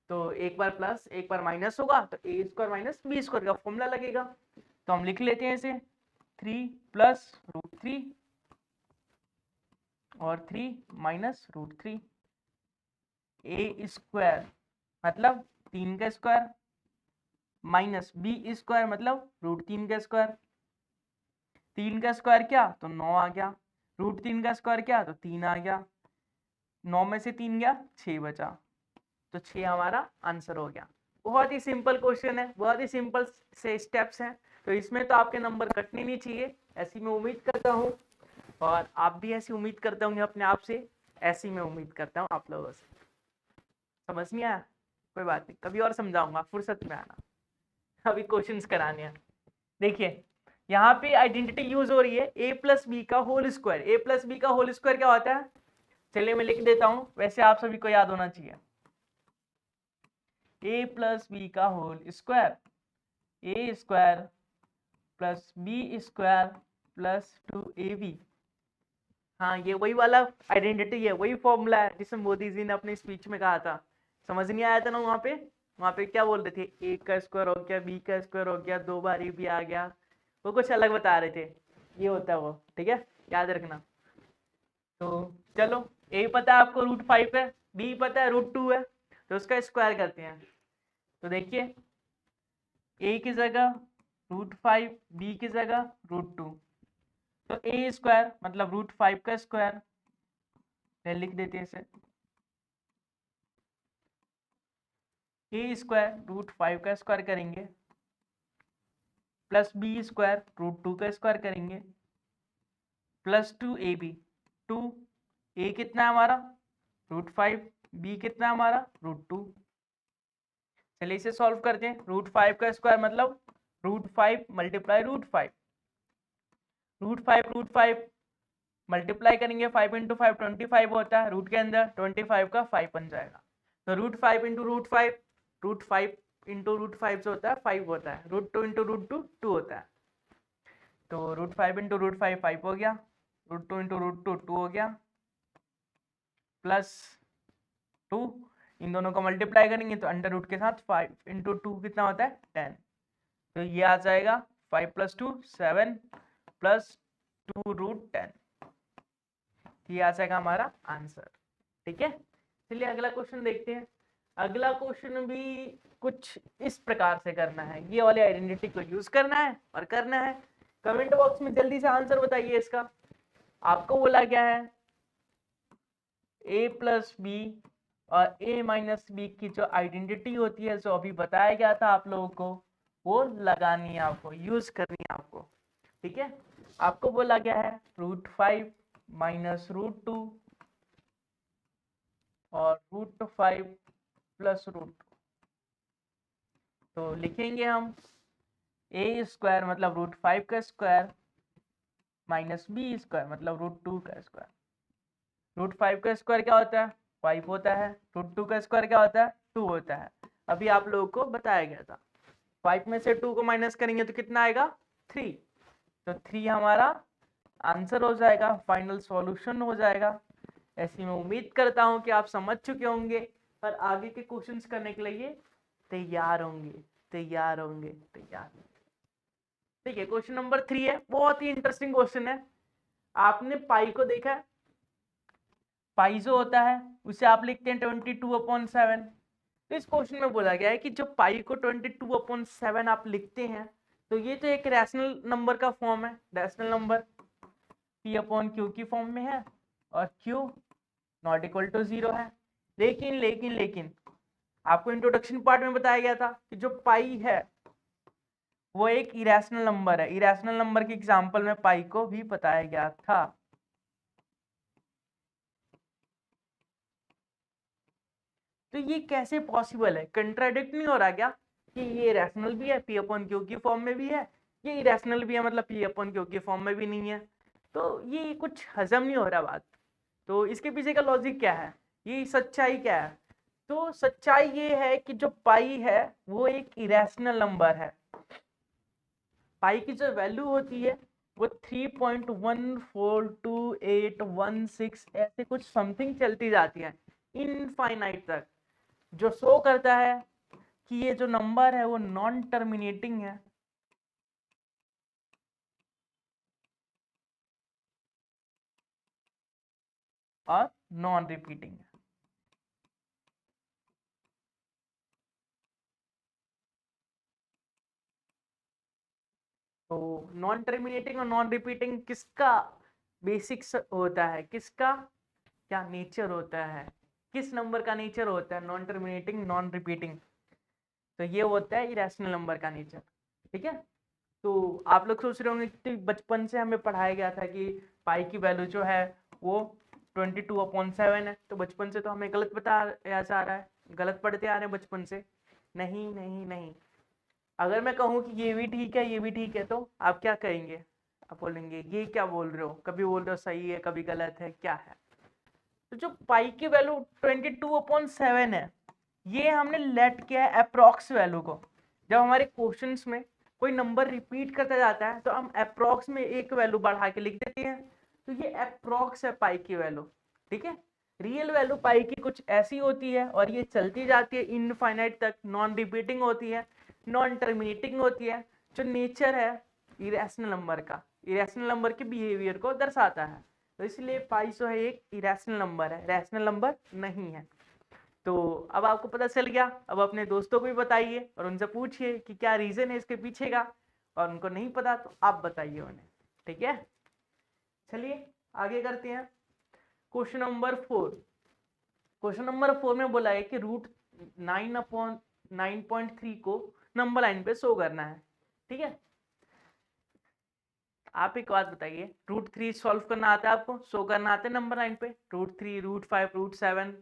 तो एक बार प्लस एक बार माइनस होगा तो a square minus B square का फॉर्मूला लगेगा। तो हम लिख लेते हैं इसे 3 प्लस √3 और 3 माइनस √3। a स्क्वायर मतलब 3 का स्क्वायर माइनस बी स्क्वायर मतलब √3 का स्क्वायर। 3 का स्क्वायर क्या तो 9 आ गया, √3 का स्क्वायर क्या तो 3 आ गया, 9 में से 3 गया 6 बचा, तो 6 हमारा आंसर हो गया। बहुत ही सिंपल क्वेश्चन है, बहुत ही सिंपल से स्टेप्स हैं। तो इसमें तो आपके नंबर कटने नहीं चाहिए, ऐसी मैं उम्मीद करता हूँ और आप भी ऐसी उम्मीद करते होंगे अपने आप से, ऐसी मैं उम्मीद करता हूँ आप लोगों से। समझ नहीं आया कोई बात नहीं, कभी और समझाऊंगा, फुर्सत में आना, अभी क्वेश्चंस कराने हैं। देखिए यहाँ पे आइडेंटिटी यूज हो रही है a प्लस बी का whole square. a plus b का होल स्क्वायर क्या होता है, चलिए मैं लिख देता हूँ, वैसे आप सभी को याद होना चाहिए। a प्लस बी का whole square, a square plus b square plus 2ab। हाँ, ये वही वाला आइडेंटिटी है, वही फॉर्मूला है जिसे मोदी जी ने अपनी स्पीच में कहा था। समझ नहीं आया था ना वहाँ पे क्या बोल रहे थे, a का स्क्वायर हो गया, b का स्क्वायर हो गया, 2 बार b आ गया, वो कुछ अलग बता रहे थे। ये होता है वो, ठीक है, याद रखना। तो चलो a पता है आपको √5 है, b पता है √2 है, तो उसका स्क्वायर करते हैं। तो देखिए a की जगह √5, b की जगह √2, तो a स्क्वायर मतलब √5 का स्क्वायर लिख देते हैं इसे, a स्क्वायर √5 का स्क्वायर करेंगे प्लस b स्क्वायर √2 का स्क्वायर करेंगे प्लस 2ab। 2 a कितना है हमारा √5, b कितना है हमारा √2। चलिए इसे सॉल्व करते हैं। √5 का स्क्वायर मतलब √5 मल्टीप्लाई √5, √5 मल्टीप्लाई करेंगे 5 × 5 25 होता है, रूट के अंदर 25 का 5 बन जाएगा। तो √5 × √5, √5 × √5 जो होता है 5 होता है, √2 × √2 2 होता है। तो √5 × √5 5 हो गया, √2 × √2 2 हो गया, प्लस 2, इन दोनों को मल्टीप्लाई करेंगे तो अंडर रूट के साथ 5 × 2 कितना होता है 10। तो ये आ जाएगा 5 + 2 7 प्लस 2√10, ये आ जाएगा हमारा आंसर। ठीक है, चलिए अगला क्वेश्चन देखते हैं। अगला क्वेश्चन भी कुछ इस प्रकार से करना है, ये वाली आइडेंटिटी को यूज करना है और करना है। कमेंट बॉक्स में जल्दी से आंसर बताइए इसका। आपको बोला गया है a प्लस बी और a माइनस बी की जो आइडेंटिटी होती है, जो अभी बताया गया था आप लोगों को, वो लगानी है, आपको यूज करनी है आपको। ठीक है, आपको बोला गया है √5 माइनस √2 और √5 प्लस √2। तो लिखेंगे हम a स्क्वायर मतलब √5 का स्क्वायर माइनस b स्क्वायर मतलब √2 का स्क्वायर। √5 का स्क्वायर क्या होता है? 5 होता है। √2 का स्क्वायर क्या होता है? 2 होता है। अभी आप लोगों को बताया गया था। 5 में से 2 को माइनस करेंगे तो कितना आएगा? 3। तो 3 हमारा आंसर हो जाएगा, फाइनल सॉल्यूशन हो जाएगा। ऐसी मैं उम्मीद करता हूं कि आप समझ चुके होंगे और आगे के क्वेश्चंस करने के लिए तैयार होंगे। ठीक है, क्वेश्चन नंबर 3 है, बहुत ही इंटरेस्टिंग क्वेश्चन है। आपने पाई को देखा है? पाई जो होता है उसे आप लिखते हैं 22/7। तो इस क्वेश्चन में बोला गया है कि जो पाई को 22/7 आप लिखते हैं, तो ये तो एक रैशनल नंबर का फॉर्म है। रैशनल नंबर p/q की फॉर्म में है और q नॉट इक्वल टू 0 है। लेकिन आपको इंट्रोडक्शन पार्ट में बताया गया था कि जो पाई है वो एक इरेशनल नंबर है। इरेशनल नंबर के एग्जांपल में पाई को भी बताया गया था। तो ये कैसे पॉसिबल है? कंट्राडिक्ट नहीं हो रहा क्या कि ये रैशनल भी है, p/q की फॉर्म में भी है, ये इरेशनल भी है मतलब p/q की फॉर्म में भी नहीं है? तो ये कुछ हजम नहीं हो रहा बात। तो इसके पीछे का लॉजिक क्या है, ये सच्चाई क्या है? तो सच्चाई ये है कि जो पाई है वो एक इरेशनल नंबर है। पाई की जो वैल्यू होती है वो 3.142816 ऐसे कुछ समथिंग चलती जाती है इनफाइनाइट तक, जो शो करता है कि ये जो नंबर है वो नॉन टर्मिनेटिंग है और नॉन रिपीटिंग है। तो नॉन टर्मिनेटिंग और नॉन रिपीटिंग किसका बेसिक्स होता है, किसका क्या नेचर होता है, किस नंबर का नेचर होता है? Non terminating non repeating. तो ये होता है इरेशनल नंबर का नेचर। ठीक है, तो आप लोग सोच रहे होंगे कि बचपन से हमें पढ़ाया गया था कि पाई की वैल्यू जो है वो 22/7 है, तो बचपन से तो हमें गलत बताया जा रहा है, गलत पढ़ते आ रहे हैं बचपन से। नहीं नहीं नहीं, अगर मैं कहूँ कि ये भी ठीक है ये भी ठीक है, तो आप क्या कहेंगे? आप बोलेंगे ये क्या बोल रहे हो, कभी बोल रहे हो सही है कभी गलत है, क्या है? तो जो पाई की वैल्यू 22/7 है, ये हमने लेट किया है अप्रोक्स वैल्यू को। जब हमारे क्वेश्चंस में कोई नंबर रिपीट करता जाता है तो हम अप्रोक्स में एक वैल्यू बढ़ा के लिख देते हैं। तो ये अप्रोक्स है पाई की वैल्यू। ठीक है, रियल वैल्यू पाई की कुछ ऐसी होती है और ये चलती जाती है इनफाइनाइट तक, नॉन रिपीटिंग होती है, नॉन टर्मिनेटिंग होती है। जो नेचर है इरेशनल नंबर का, इरेशनल नंबर के बिहेवियर को दर्शाता है। तो इसलिए पाई जो है एक इरेशनल नंबर है, रैशनल नंबर नहीं है। तो अब आपको पता चल गया। अब अपने दोस्तों को भी बताइए और उनसे पूछिए कि क्या रीजन है इसके पीछे का, और उनको नहीं पता तो आप बताइए उन्हें। ठीक है, चलिए आगे करते हैं। Question number 4। क्वेश्चन नंबर 4 में बोला है कि √9/9.3 को नंबर लाइन पे शो करना है। ठीक है, आप एक बात बताइए, √3 सॉल्व करना आता है आपको, शो करना आता है नंबर लाइन पे? √3 √5 √7,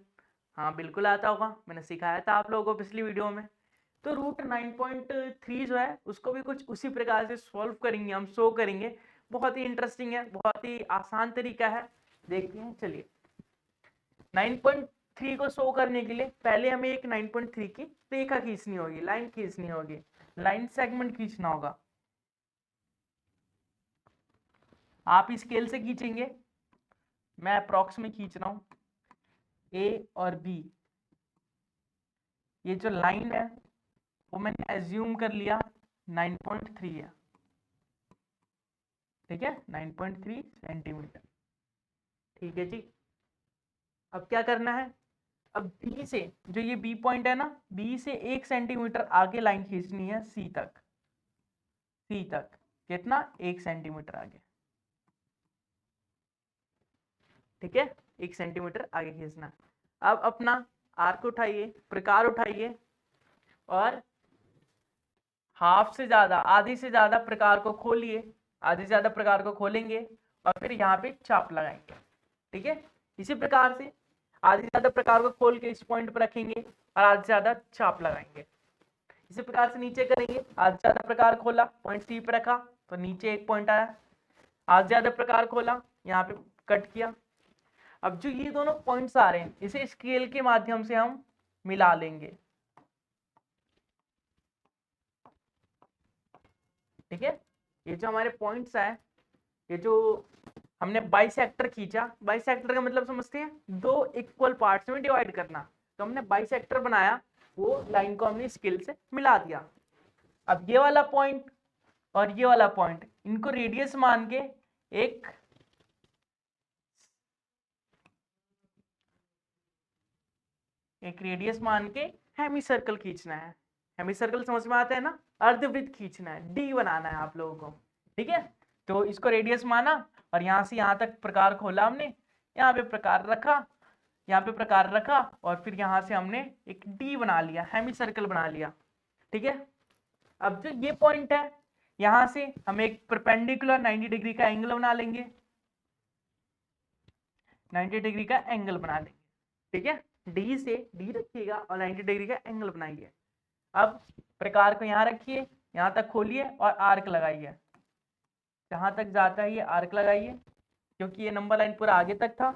हाँ बिल्कुल आता होगा, मैंने सिखाया था आप लोगों को पिछली वीडियो में। तो √9.3 जो है उसको भी कुछ उसी प्रकार से सॉल्व करेंगे, हम शो करेंगे। बहुत ही इंटरेस्टिंग है, बहुत ही आसान तरीका है, देखते हैं। चलिए, 9.3 को शो करने के लिए पहले हमें एक 9.3 की रेखा खींचनी होगी, लाइन खींचनी होगी, लाइन सेगमेंट खींचना होगा। आप स्केल से खींचेंगे, मैं अप्रॉक्स में खींच रहा हूं। ए और बी, ये जो लाइन है वो मैंने एज्यूम कर लिया 9.3 है। ठीक है, 9.3 सेंटीमीटर। ठीक है जी, अब क्या करना है? अब बी से, जो ये बी पॉइंट है ना, बी से 1 सेंटीमीटर आगे लाइन खींचनी है सी तक। सी तक कितना? 1 सेंटीमीटर आगे। ठीक है, 1 सेंटीमीटर आगे खींचना। अब अपना आर्क उठाइए, प्रकार उठाइए और हाफ से ज्यादा, आधी से ज्यादा प्रकार को खोलिए, आधी से ज्यादा प्रकार को खोलेंगे और फिर यहाँ पे चाप लगाएंगे। ठीक है, इसी प्रकार से आधी से ज्यादा प्रकार को खोल के इस पॉइंट पर रखेंगे और आधी से ज्यादा चाप लगाएंगे। इसी प्रकार से नीचे करेंगे, आधी से ज्यादा प्रकार खोला, पॉइंट सी पे रखा तो नीचे एक पॉइंट आया, आधी से ज्यादा प्रकार खोला, यहाँ पे कट किया। अब जो ये दोनों पॉइंट्स आ रहे हैं इसे स्केल के माध्यम से हम मिला लेंगे। ठीक है, ये जो हमारे पॉइंट्स है, ये जो हमने बाइसेक्टर खींचा, बाइसेक्टर का मतलब समझते हैं, दो इक्वल पार्ट्स में डिवाइड करना, तो हमने बाइसेक्टर बनाया, वो लाइन को हमने स्केल से मिला दिया। अब ये वाला पॉइंट और ये वाला पॉइंट, इनको रेडियस मान के एक रेडियस मान के हेमी सर्कल खींचना है। हेमी सर्कल समझ में आता है ना, अर्धवृत्त खींचना है, डी बनाना है आप लोगों को। ठीक है, तो इसको रेडियस माना और यहाँ से यहाँ तक प्रकार खोला हमने, यहाँ पे प्रकार रखा, यहाँ पे प्रकार रखा और फिर यहाँ से हमने एक डी बना लिया, हेमी सर्कल बना लिया। ठीक है, अब जो ये पॉइंट है, यहाँ से हम एक परपेंडिकुलर 90 डिग्री का एंगल बना लेंगे, 90 डिग्री का एंगल बना लेंगे। ठीक है, डी से डी रखिएगा और 90 डिग्री का एंगल बनाइए। अब प्रकार को यहाँ रखिए, यहाँ तक खोलिए और आर्क लगाइए, जहां तक जाता है ये आर्क लगाइए, क्योंकि ये नंबर लाइन पूरा आगे तक था,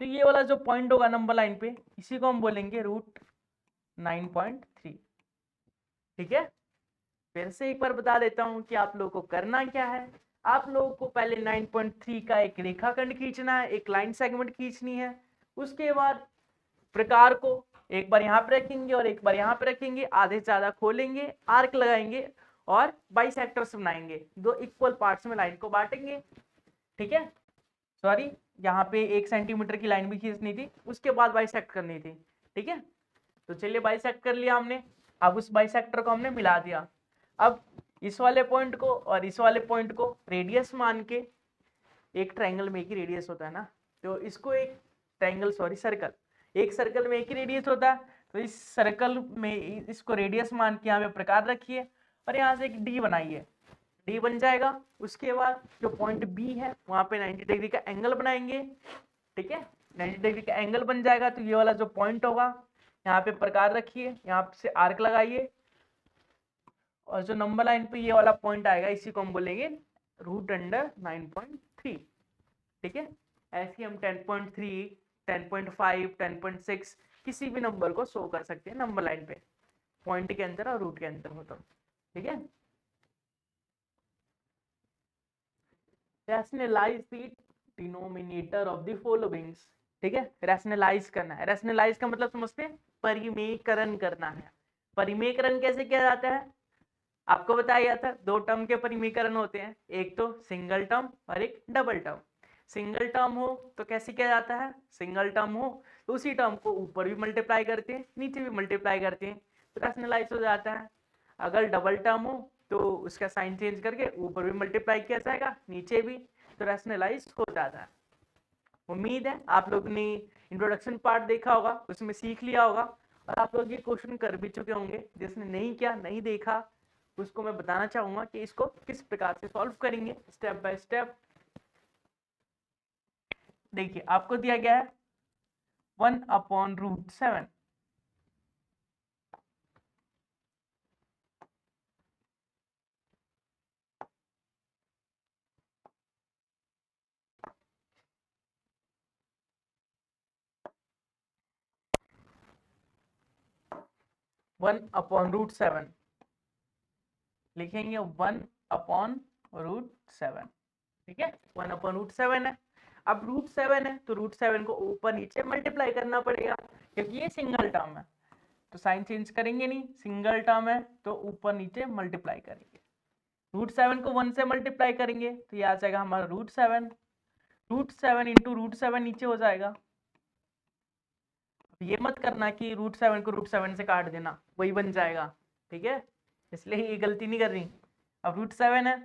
तो ये वाला जो पॉइंट होगा नंबर लाइन पे, इसी को हम बोलेंगे रूट 9.3। ठीक है, फिर से एक बार बता देता हूं कि आप लोगों को करना क्या है। आप लोगों को पहले 9.3 का एक रेखाखंड खींचना है, एक लाइन सेगमेंट खींचनी है। उसके बाद प्रकार को एक बार यहाँ पे रखेंगे और एक बार यहाँ पे रखेंगे, आधे से ज्यादा खोलेंगे, आर्क लगाएंगे और बाइसेक्टर्स बनाएंगे, दो इक्वल पार्ट्स में लाइन को बांटेंगे। ठीक है, सॉरी, यहाँ पे 1 सेंटीमीटर की लाइन भी खींचनी थी, उसके बाद बाइसेक्ट करनी थी। ठीक है, तो चलिए बाइसेक्ट कर लिया हमने। अब उस बाइसेक्टर को हमने मिला दिया। अब इस वाले पॉइंट को और इस वाले पॉइंट को रेडियस मान के, एक ट्रायंगल में एक ही रेडियस होता है ना, तो इसको एक ट्रायंगल, सॉरी सर्कल, एक सर्कल में एक ही रेडियस होता है, तो इस सर्कल में इसको रेडियस मान के यहाँ पे प्रकार रखिए और यहाँ से एक डी बनाइए, डी बन जाएगा। उसके बाद जो पॉइंट बी है वहां पे 90 डिग्री का एंगल बनाएंगे। ठीक है, 90 डिग्री का एंगल बन जाएगा तो ये वाला जो पॉइंट होगा, यहाँ पे प्रकार रखिए, यहाँ से आर्क लगाइए और जो नंबर लाइन पे ये वाला पॉइंट आएगा इसी को हम बोलेंगे रूट अंडर 9.3। ठीक है, ऐसे हम 10.3, 10.5, 10.6 किसी भी नंबर को शो कर सकते हैं नंबर लाइन पे, पॉइंट के अंदर और रूट के अंदर हो तो। ठीक है, rationalise the denominator of the followings. ठीक है, रैशनलाइज करना है, रैशनलाइज का मतलब समझते हैं, परिमेयकरण करना है। परिमेयकरण कैसे किया जाता है, आपको बताया था, दो टर्म के परिमेयकरण होते हैं, एक तो सिंगल टर्म और एक डबल टर्म। सिंगल टर्म हो तो कैसे किया जाता है, सिंगल टर्म हो तो उसी टर्म को ऊपर भी मल्टीप्लाई करते हैं, नीचे भी मल्टीप्लाई करते हैं, तो रैशनलाइज हो जाता है। अगर डबल टर्म हो तो उसका साइन चेंज करके ऊपर भी मल्टीप्लाई किया जाएगा, नीचे भी, तो रैशनलाइज हो जाता है। उम्मीद है आप लोग ने इंट्रोडक्शन पार्ट देखा होगा, उसमें सीख लिया होगा और आप लोग ये क्वेश्चन कर भी चुके होंगे। जिसने नहीं किया, नहीं देखा, उसको मैं बताना चाहूंगा कि इसको किस प्रकार से सॉल्व करेंगे स्टेप बाय स्टेप। देखिए, आपको दिया गया है 1/√7। 1/√7 लिखेंगे, 1/√7। ठीक है, 1/√7 है। अब √7 है तो √7 को ऊपर नीचे मल्टीप्लाई करना पड़ेगा, क्योंकि ये सिंगल टर्म है तो साइन चेंज करेंगे नहीं, सिंगल टर्म है तो ऊपर नीचे मल्टीप्लाई करेंगे। √7 को 1 से मल्टीप्लाई करेंगे तो ये आ जाएगा हमारा √7, √7 इंटू √7 नीचे हो जाएगा। ये मत करना कि √7 को √7 से काट देना, वही बन जाएगा। ठीक है, इसलिए ये गलती नहीं कर रही। अब √7 है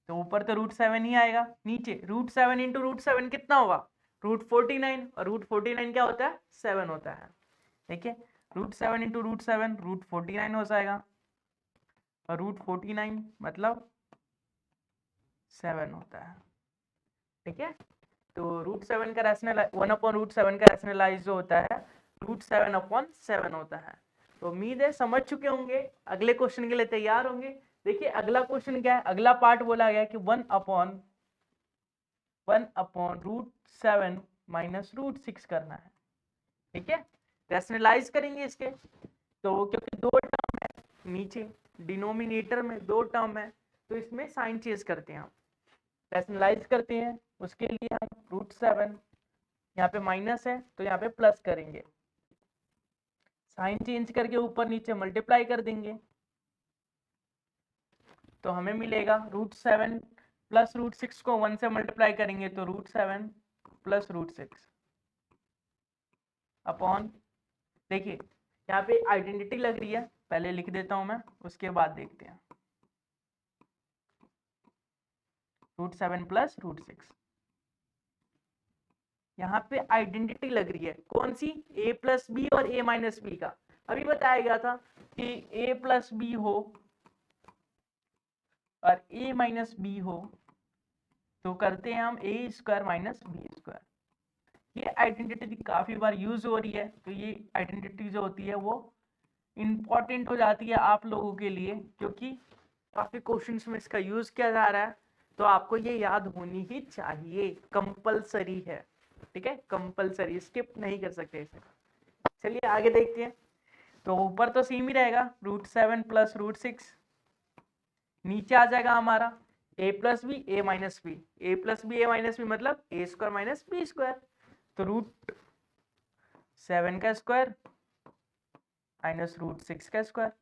तो ऊपर तो √7 ही आएगा, नीचे √7 इंटू √7 कितना होगा, √49, और √49 क्या होता है? 7 होता है। ठीक है, √7 इंटू √7 √49 हो जाएगा, और √49 मतलब 7 होता है। ठीक है, तो √7 का रैशनल 1/√7 का रैशनलाइज जो होता है √7/7 होता है। तो उम्मीद है समझ चुके होंगे, अगले क्वेश्चन के लिए तैयार होंगे। देखिए अगला क्वेश्चन क्या है, अगला पार्ट बोला गया कि 1/√7 माइनस √6 करना है। ठीक है, रैशनलाइज करेंगे इसके, तो क्योंकि दो टर्म है नीचे, डिनोमिनेटर में दो टर्म है, तो इसमें साइन चेंज करते हैं हम, रैशनलाइज करते हैं। उसके लिए हम √7, यहाँ पे माइनस है तो यहाँ पे प्लस करेंगे, साइन चेंज करके ऊपर नीचे मल्टीप्लाई कर देंगे, तो हमें मिलेगा √7 प्लस √6 को 1 से मल्टीप्लाई करेंगे तो √7 प्लस √6 अपॉन, देखिए यहाँ पे आइडेंटिटी लग रही है, पहले लिख देता हूं मैं, उसके बाद देखते हैं। √7 प्लस √6, यहाँ पे आइडेंटिटी लग रही है, कौन सी? a प्लस बी और a माइनस बी का। अभी बताया गया था कि a प्लस बी हो और a माइनस बी हो तो करते हैं हम a² माइनस b²। ये आइडेंटिटी काफी बार यूज हो रही है, तो ये आइडेंटिटी जो होती है वो इंपॉर्टेंट हो जाती है आप लोगों के लिए, क्योंकि काफी क्वेश्चंस में इसका यूज किया जा रहा है, तो आपको ये याद होनी ही चाहिए, कंपलसरी है। ठीक है, कंपलसरी, स्किप नहीं कर सकते इसे। चलिए आगे देखते हैं, तो ऊपर तो सेम ही रहेगा √7 प्लस √6, नीचे आ जाएगा हमारा a plus B a minus b, a plus B a minus b मतलब a² माइनस b², तो √7 का स्क्वायर माइनस √6 का स्क्वायर,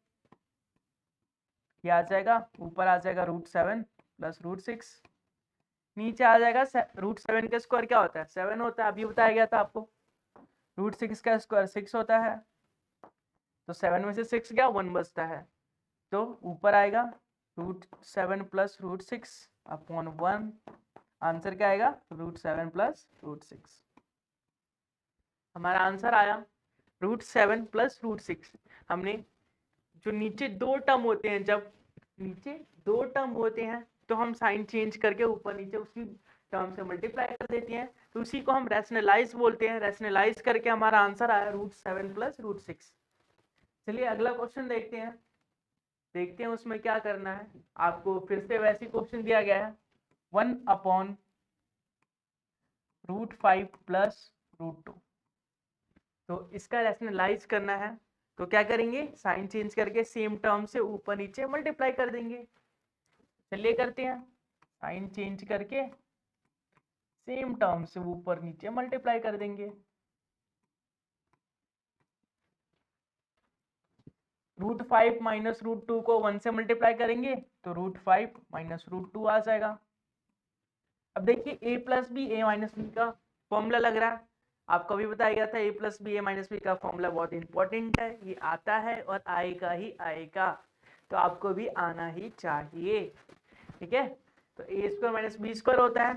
ये आ जाएगा, ऊपर आ जाएगा √7 प्लस √6, नीचे आ जाएगा √7 का स्क्वायर क्या होता है? 7 होता है, अभी बताया गया था आपको। √6 का स्क्वायर 6 होता है, तो 7 में से 6 गया 1 बचता है, तो ऊपर आएगा √7 प्लस √6 अपॉन 1, आंसर क्या आएगा? √7 प्लस √6। हमारा आंसर आया √7 प्लस √6। हमने जो नीचे दो टर्म होते हैं, जब नीचे दो टर्म होते हैं तो हम साइन चेंज करके ऊपर नीचे उसी टर्म से मल्टीप्लाई कर देते हैं, तो उसी को हम रैशनलाइज बोलते हैं। रैशनलाइज करके हमारा आंसर आया √7 प्लस √6। चलिए अगला क्वेश्चन देखते हैं, देखते हैं उसमें क्या करना है। आपको फिर से वैसी क्वेश्चन दिया गया है 1/√5 प्लस √2, तो इसका रैशनलाइज करना है, तो क्या करेंगे? साइन चेंज करके सेम टर्म से ऊपर नीचे मल्टीप्लाई कर देंगे। चलिए करते हैं, साइन चेंज करके सेम टर्म से ऊपर नीचे मल्टीप्लाई कर देंगे। √5 माइनस √2 को 1 से मल्टीप्लाई करेंगे तो √5 माइनस √2 आ जाएगा। अब देखिए a plus B a minus b का फॉर्मूला लग रहा है, आपको भी बताया गया था a plus B a minus b का फॉर्मूला बहुत इंपॉर्टेंट है, ये आता है और आएगा ही आएगा, तो आपको भी आना ही चाहिए। ठीक है, तो a² माइनस b² होता है,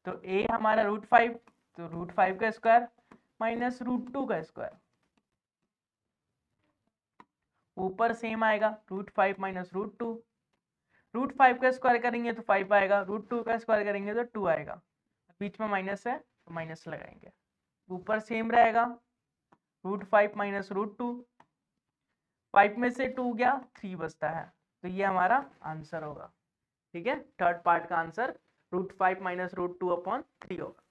तो a हमारा √5, तो √5 का स्क्वायर माइनस √2 का स्क्वायर, ऊपर सेम आएगा √5 माइनस √2, √5 का स्क्वायर करेंगे तो 5 आएगा, √2 का स्क्वायर करेंगे तो 2 आएगा, बीच में माइनस है तो माइनस लगाएंगे, ऊपर सेम रहेगा √5 माइनस √2, 5 में से 2 गया 3 बचता है, तो ये हमारा आंसर होगा। ठीक है, थर्ड पार्ट का आंसर √5 माइनस √2 अपॉन 3 होगा।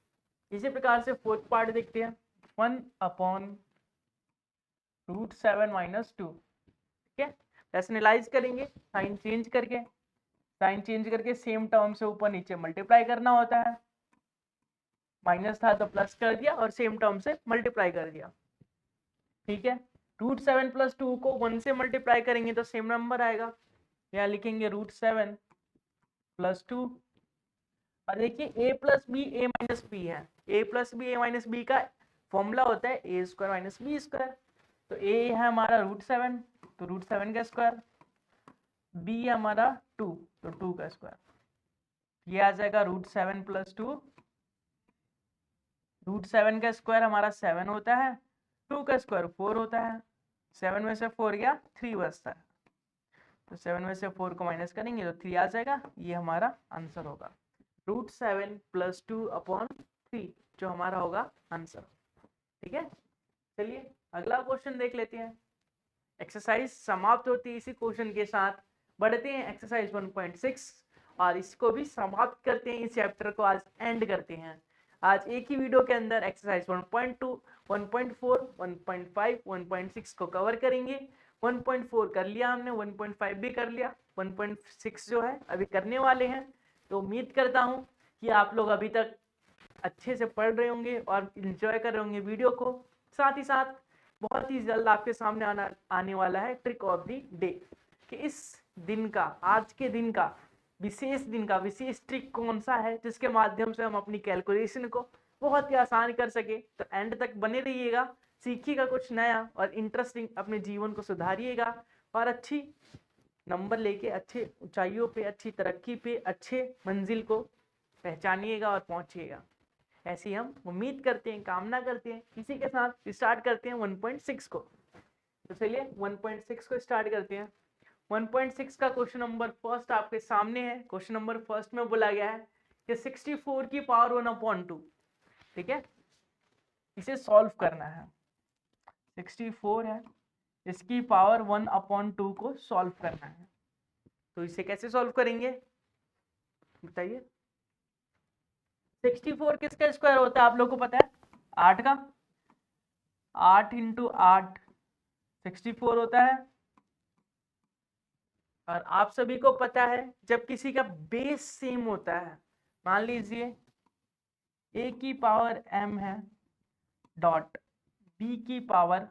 इसी प्रकार से फोर्थ पार्ट देखते हैं 1/√7 माइनस 2। ठीक है, रैशनलाइज करेंगे साइन चेंज करके, साइन चेंज करके सेम टर्म से ऊपर नीचे मल्टीप्लाई करना होता है, माइनस था तो प्लस कर दिया और सेम टर्म से मल्टीप्लाई कर दिया। ठीक है, √7 प्लस 2 को 1 से मल्टीप्लाई करेंगे तो सेम नंबर आएगा, यहाँ लिखेंगे √7 प्लस 2, और देखिए a plus B a minus b है, a plus B a minus b का फॉर्मूला होता है a² माइनस b², तो a है हमारा √7, तो √7 का स्क्वायर, b है हमारा 2, तो 2 का स्क्वायर, ये आ जाएगा √7 प्लस 2, √7 का स्क्वायर हमारा 7 होता है, 2 का स्क्वायर 4 होता है, 7 में से 4 गया 3 बचता है, तो 7 में से 4 को माइनस करेंगे तो 3 आ जाएगा, ये हमारा आंसर होगा। √7 + 2/3 जो हमारा होगा आंसर। ठीक है, चलिए अगला क्वेश्चन देख लेते हैं। एक्सरसाइज समाप्त होती है इसी क्वेश्चन के साथ, बढ़ते हैं एक्सरसाइज 1.6 और इसको भी समाप्त करते हैं, इस चैप्टर को आज एंड करते हैं। आज एक ही वीडियो के अंदर एक्सरसाइज 1.2, 1.4, 1.5, 1.6 को कवर करेंगे। 1.4 कर लिया हमने, 1.5 भी कर लिया, 1.6 जो है अभी करने वाले हैं। तो उम्मीद करता हूँ कि आप लोग अभी तक अच्छे से पढ़ रहे होंगे और इंजॉय कर रहे होंगे वीडियो को। साथ ही साथ बहुत ही जल्द आपके सामने आने वाला है ट्रिक ऑफ द डे, कि इस दिन का, आज के दिन का विशेष ट्रिक कौन सा है जिसके माध्यम से हम अपनी कैलकुलेशन को बहुत ही आसान कर सके। तो एंड तक बने रहिएगा, सीखिएगा कुछ नया और इंटरेस्टिंग, अपने जीवन को सुधारिएगा और अच्छी नंबर लेके अच्छे ऊंचाइयों पे, अच्छी तरक्की पे, अच्छे मंजिल को पहचानिएगा और पहुंचिएगा। ऐसी हम उम्मीद करते हैं, कामना करते हैं। इसी के साथ स्टार्ट करते हैं 1.6 को। तो चलिए 1.6 को स्टार्ट करते हैं। 1.6 का क्वेश्चन नंबर फर्स्ट आपके सामने है। क्वेश्चन नंबर फर्स्ट में बोला गया है कि 64 की पावर 1/2, ठीक है, इसे सॉल्व करना है। 64 है, इसकी पावर 1/2 को सॉल्व करना है। तो इसे कैसे सॉल्व करेंगे बताइए। 64 किसका स्क्वायर होता है आप लोग को पता है? 8 का। 8 × 8 64 होता है। और आप सभी को पता है जब किसी का बेस सेम होता है, मान लीजिए a की पावर m है डॉट b की पावर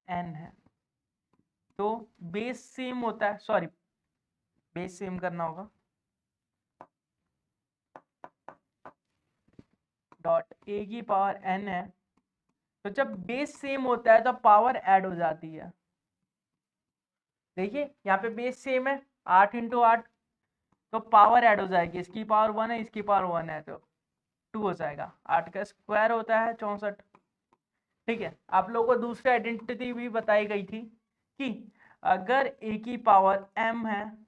n है, तो बेस सेम होता है, सॉरी बेस सेम करना होगा, डॉट a की पावर n है। तो जब बेस सेम होता है तो पावर ऐड हो जाती है। देखिए यहाँ पे बेस सेम है 8 × 8, तो पावर ऐड हो जाएगी, इसकी पावर 1 है, इसकी पावर 1 है, तो 2 हो जाएगा। 8 का स्क्वायर होता है 64। ठीक है, आप लोगों को दूसरी आइडेंटिटी भी बताई गई थी कि अगर a की पावर m है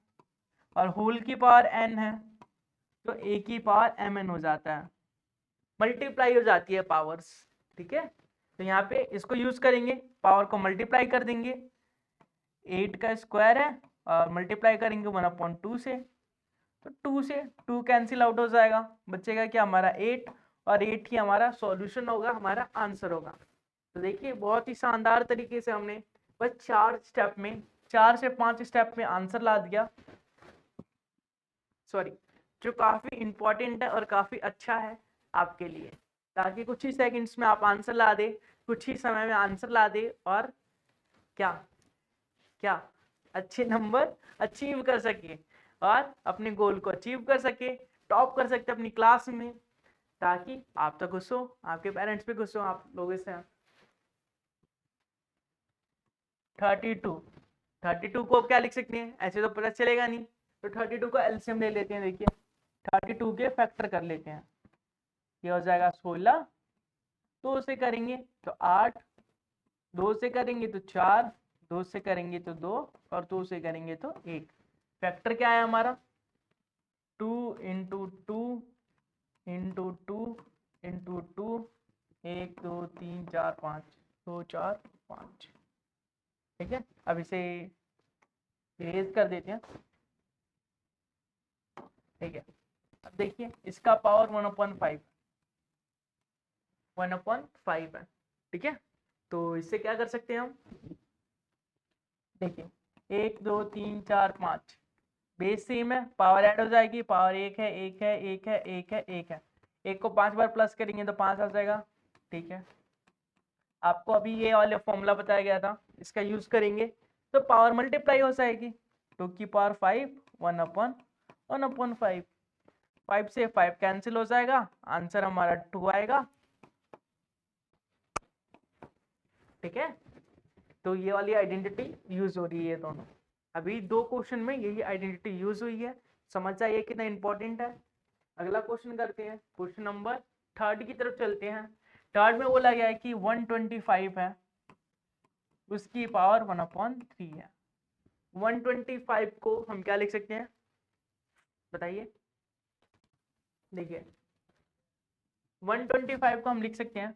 और होल की पावर n है तो a की पावर mn हो जाता है, मल्टीप्लाई हो जाती है पावर्स। ठीक है, तो यहाँ पे इसको यूज करेंगे, पावर को मल्टीप्लाई कर देंगे। 8 का स्क्वायर है और मल्टीप्लाई करेंगे 1/2 से, तो 2 से 2 कैंसिल आउट हो जाएगा, बचेगा क्या हमारा 8, और 8 ही हमारा सॉल्यूशन होगा, हमारा आंसर होगा। तो देखिए बहुत ही शानदार तरीके से हमने बस 4 स्टेप में, 4 से 5 स्टेप में आंसर ला दिया, सॉरी, जो काफी इंपॉर्टेंट है और काफी अच्छा है आपके लिए, ताकि कुछ ही सेकंड्स में आप आंसर ला दे, कुछ ही समय में आंसर ला दे और क्या क्या अच्छे नंबर अचीव कर सके और अपने गोल को अचीव कर सके, टॉप कर सकते अपनी क्लास में, ताकि आप तो खुश हो, आपके पेरेंट्स भी खुश हो आप लोगों से। 32 को क्या लिख सकते हैं, ऐसे तो पता चलेगा नहीं, तो 32 को एलसीएम ले लेते हैं। देखिए 32 के फैक्टर कर लेते हैं, ये हो जाएगा 16, 2 से करेंगे तो 8, 2 से करेंगे तो 4, 2 से करेंगे तो 2 और 2 से करेंगे तो 1। फैक्टर क्या है हमारा 2 × 2 × 2 × 2, 1 2 3 4 5, 2 4 5। ठीक है, अब इसे इरेज कर देते हैं। ठीक है, अब देखिए इसका पावर 1/5 है। ठीक है, तो इससे क्या कर सकते हैं हम, देखिए 1 2 3 4 5 बेस सेम है, पावर ऐड हो जाएगी, पावर 1 है 1 है 1 है 1 है 1 है, 1 को 5 बार प्लस करेंगे तो 5 आ जाएगा। ठीक है, आपको अभी ये वाला फॉर्मूला बताया गया था, इसका यूज करेंगे तो पावर मल्टीप्लाई हो जाएगी, 2 की पावर 5 1/5, 5 से 5 कैंसिल हो जाएगा, आंसर हमारा 2 आएगा। ठीक है, तो ये वाली आइडेंटिटी यूज हो रही है दोनों, अभी 2 क्वेश्चन में यही आइडेंटिटी यूज हुई है, समझ जाइए कितना इंपॉर्टेंट है। अगला क्वेश्चन करते हैं, क्वेश्चन नंबर 3 की तरफ चलते हैं। 3 में बोला गया है कि 125 है, उसकी पावर 1/3 है। 125 को हम क्या लिख सकते हैं बताइए। देखिए 125 को हम लिख सकते हैं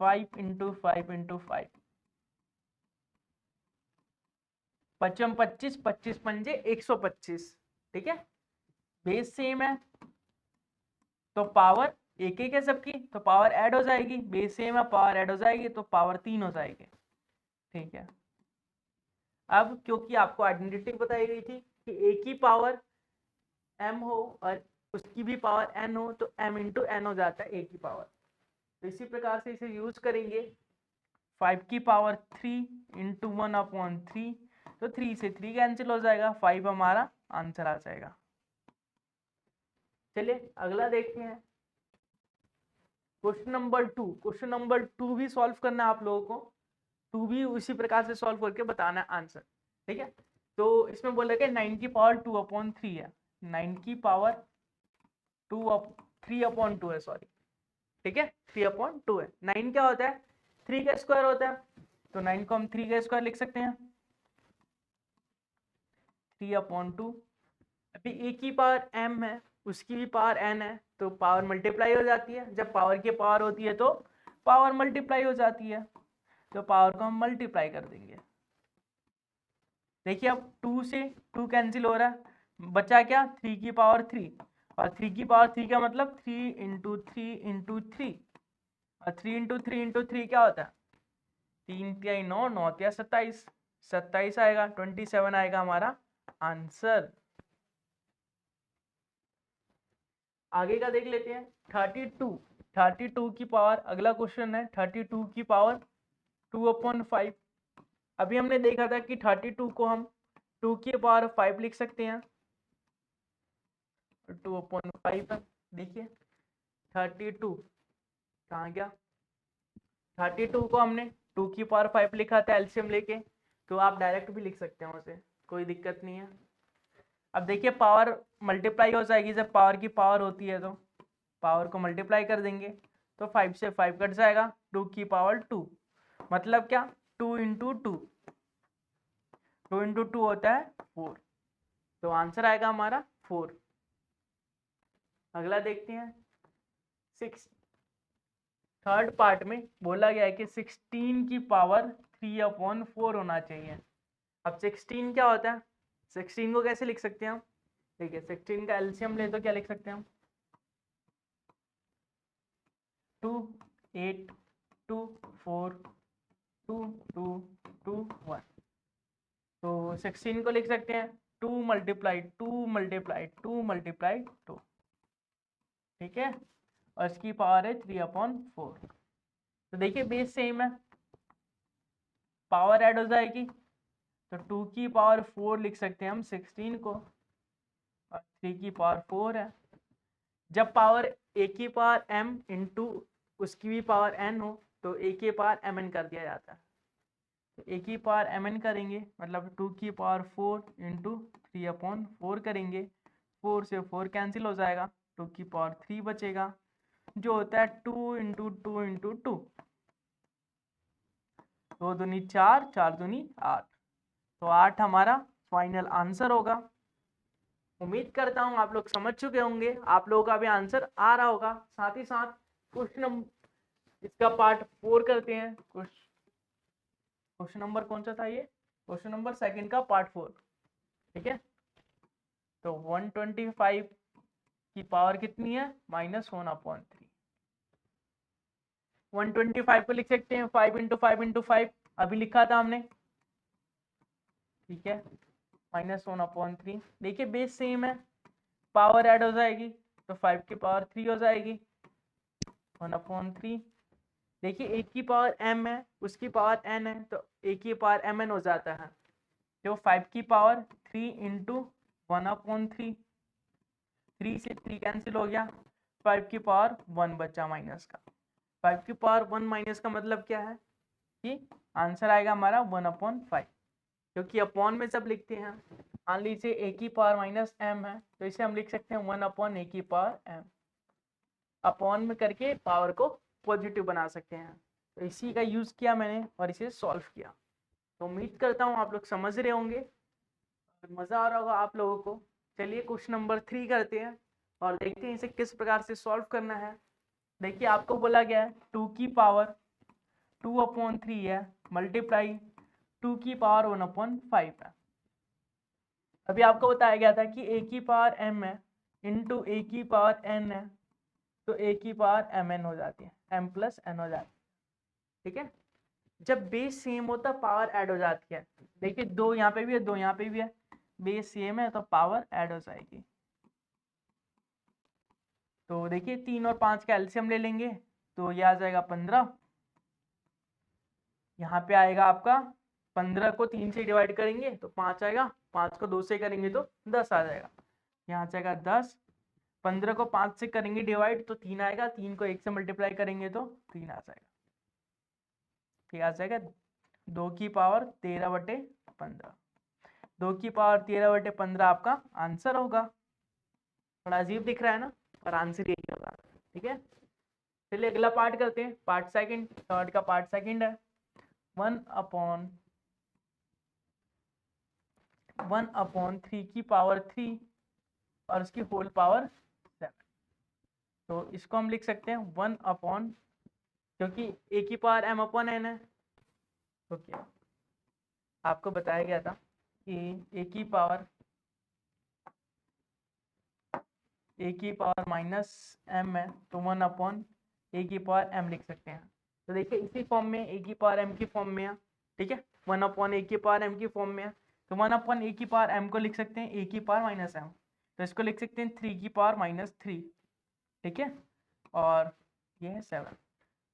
5 × 5 × 5, 5 25, 25 पंजे 125। ठीक है, बेस सेम है तो पावर एक है सबकी, तो पावर ऐड हो जाएगी। बेस सेम है, पावर ऐड हो जाएगी तो पावर 3 हो जाएगी। ठीक है, अब क्योंकि आपको आइडेंटिटी बताई गई थी कि एक ही पावर m हो और उसकी भी पावर n हो तो m × n हो जाता है एक ही पावर। तो इसी प्रकार से इसे यूज करेंगे। 5 की पावर 3 × 1/3, तो 3 से 3 कैंसिल हो जाएगा, 5 हमारा आंसर आ जाएगा। चलिए अगला देखते हैं, क्वेश्चन नंबर 2। क्वेश्चन नंबर 2 भी सॉल्व करना है आप लोगों को, 2 भी उसी प्रकार से सॉल्व करके बताना है आंसर। ठीक है, तो इसमें बोला कि 9 की पावर 2/3 है, 9 की पावर 3/2 है, सॉरी। ठीक है, 3/2 है। 9 क्या होता है, 3 का स्क्वायर होता है, तो 9 को हम 3 का स्क्वायर लिख सकते हैं, 3/2। अभी एक ही पावर m है, उसकी भी पावर n है, तो पावर मल्टीप्लाई हो जाती है। जब पावर की पावर होती है तो पावर मल्टीप्लाई हो जाती है, तो पावर को हम मल्टीप्लाई कर देंगे। देखिए अब 2 से 2 कैंसिल हो रहा है, बचा क्या, 3 की पावर 3, और 3 की पावर 3 का मतलब 3 × 3 × 3, और 3 × 3 × 3 क्या होता है, 3 × 9, 9 × 27, 27 आएगा, 27 आएगा हमारा आंसर। आगे का देख लेते हैं, 32 की पावर, अगला क्वेश्चन है 32 की पावर 2/5। अभी हमने देखा था कि 32 को हम 2 की पावर 5 लिख सकते हैं, 2/5 है। देखिए 32 कहाँ गया, 32 को हमने 2 की पावर 5 लिखा था एलसीएम लेके, तो आप डायरेक्ट भी लिख सकते हैं उसे, कोई दिक्कत नहीं है। अब देखिए पावर मल्टीप्लाई हो जाएगी, जब पावर की पावर होती है तो पावर को मल्टीप्लाई कर देंगे, तो 5 से 5 कट जाएगा, 2 की पावर 2, मतलब क्या, 2 × 2, 2 × 2 होता है 4, तो आंसर आएगा हमारा 4। अगला देखते हैं 6। थर्ड पार्ट में बोला गया है कि 16 की पावर 3/4 होना चाहिए। अब 16 क्या होता है, 16 को कैसे लिख सकते हैं हम, देखिए 16 का एलसीएम ले तो क्या लिख सकते हैं हम, 2 8 2 4 2 2 2 1, तो 16 को लिख सकते हैं 2 × 2 × 2 × 2। ठीक है, और इसकी पावर है 3/4। तो देखिए बेस सेम है, पावर ऐड हो जाएगी, तो 2 की पावर 4 लिख सकते हैं हम 16 को, और 3 की पावर 4 है। जब पावर a की पावर m इंटू उसकी भी पावर n हो तो a की पावर mn कर दिया जाता है, तो a की पावर mn करेंगे, मतलब 2 की पावर 4 इंटू 3/4 करेंगे, 4 से 4 कैंसिल हो जाएगा, 2 की पावर 3 बचेगा, जो होता है 2 × 2 × 2, 2 दूनी 4, 4 दूनी 8, तो 8 हमारा फाइनल आंसर होगा। उम्मीद करता हूँ आप लोग समझ चुके होंगे, आप लोगों का भी आंसर आ रहा होगा। साथ ही साथ क्वेश्चन इसका पार्ट 4 करते हैं। क्वेश्चन नंबर कौन सा था ये, क्वेश्चन नंबर 2 का पार्ट 4। ठीक है, तो 125 की पावर कितनी है, -1/3। 125 को लिख सकते हैं 5 × 5 × 5, अभी लिखा था हमने। ठीक है, -1/3। देखिए बेस सेम है, पावर ऐड हो जाएगी, तो 5 की पावर 3 हो जाएगी, 1/3। देखिए एक की पावर m है, उसकी पावर n है, तो एक की पावर mn हो जाता है, जो 5 की पावर 3 × 1/3, 3 से 3 कैंसिल हो गया, 5 की पावर 1 बचा माइनस का। 5 की पावर 1 माइनस का मतलब क्या है कि आंसर आएगा हमारा 1/5, क्योंकि अपॉन में सब लिखते हैं। मान लीजिए ए की पावर माइनस एम है, तो इसे हम लिख सकते हैं 1 अपॉन ए की पावर एम, अपॉन में करके पावर को पॉजिटिव बना सकते हैं। तो इसी का यूज किया मैंने और इसे सॉल्व किया। तो उम्मीद करता हूँ आप लोग समझ रहे होंगे और मज़ा आ रहा होगा आप लोगों को। चलिए क्वेश्चन नंबर 3 करते हैं और देखते हैं इसे किस प्रकार से सॉल्व करना है। देखिए आपको बोला गया है 2 की पावर 2 अपॉन 3 है मल्टीप्लाई 2 की पावर 1 अपॉन 5 है। अभी आपको बताया गया था कि ए की पावर एम है इंटू ए की पावर एन है, तो ए की पावर एम एन हो जाती है, एम प्लस एन हो जाती है। ठीक है, जब बेस सेम होता पावर ऐड हो जाती है। देखिए 2 यहाँ पे भी है 2 यहाँ पे भी है, बेस सेम है तो पावर ऐड हो जाएगी। तो देखिए 3 और 5 का एलसीएम ले लेंगे तो ये आ जाएगा 15। यहाँ पे आएगा आपका 15 को 3 से डिवाइड करेंगे तो 5 आएगा, 5 को 2 से करेंगे तो 10 आ जाएगा। यहाँ जाएगा 10, 15 को 5 से करेंगे डिवाइड तो 3 आएगा, 3 को 1 से मल्टीप्लाई करेंगे तो 3 आ जाएगा। ठीक आ जाएगा 2 की पावर 13/15, 2 की पावर 13/15 आपका आंसर होगा। थोड़ा अजीब दिख रहा है ना, और आंसर यही होगा। ठीक है, चलिए अगला पार्ट करते हैं, पार्ट सेकंड, थर्ड का पार्ट सेकंड है 1 अपॉन 3 की पावर 3 और उसकी होल पावर 7। तो इसको हम लिख सकते हैं 1 अपॉन, क्योंकि ए की पावर एम अपॉन एन है। ओके, आपको बताया गया था कि ए की पावर माइनस एम है तो 1 अपॉन ए की पावर एम लिख सकते हैं। तो देखिए इसी फॉर्म में ए की पावर एम की फॉर्म में है। ठीक है, 1 अपॉन ए की पावर एम की फॉर्म में है, तो 1 अपॉन ए की पावर एम को लिख सकते हैं ए की पावर माइनस एम, तो इसको लिख सकते हैं 3 की पावर माइनस 3। ठीक है, और ये है 7।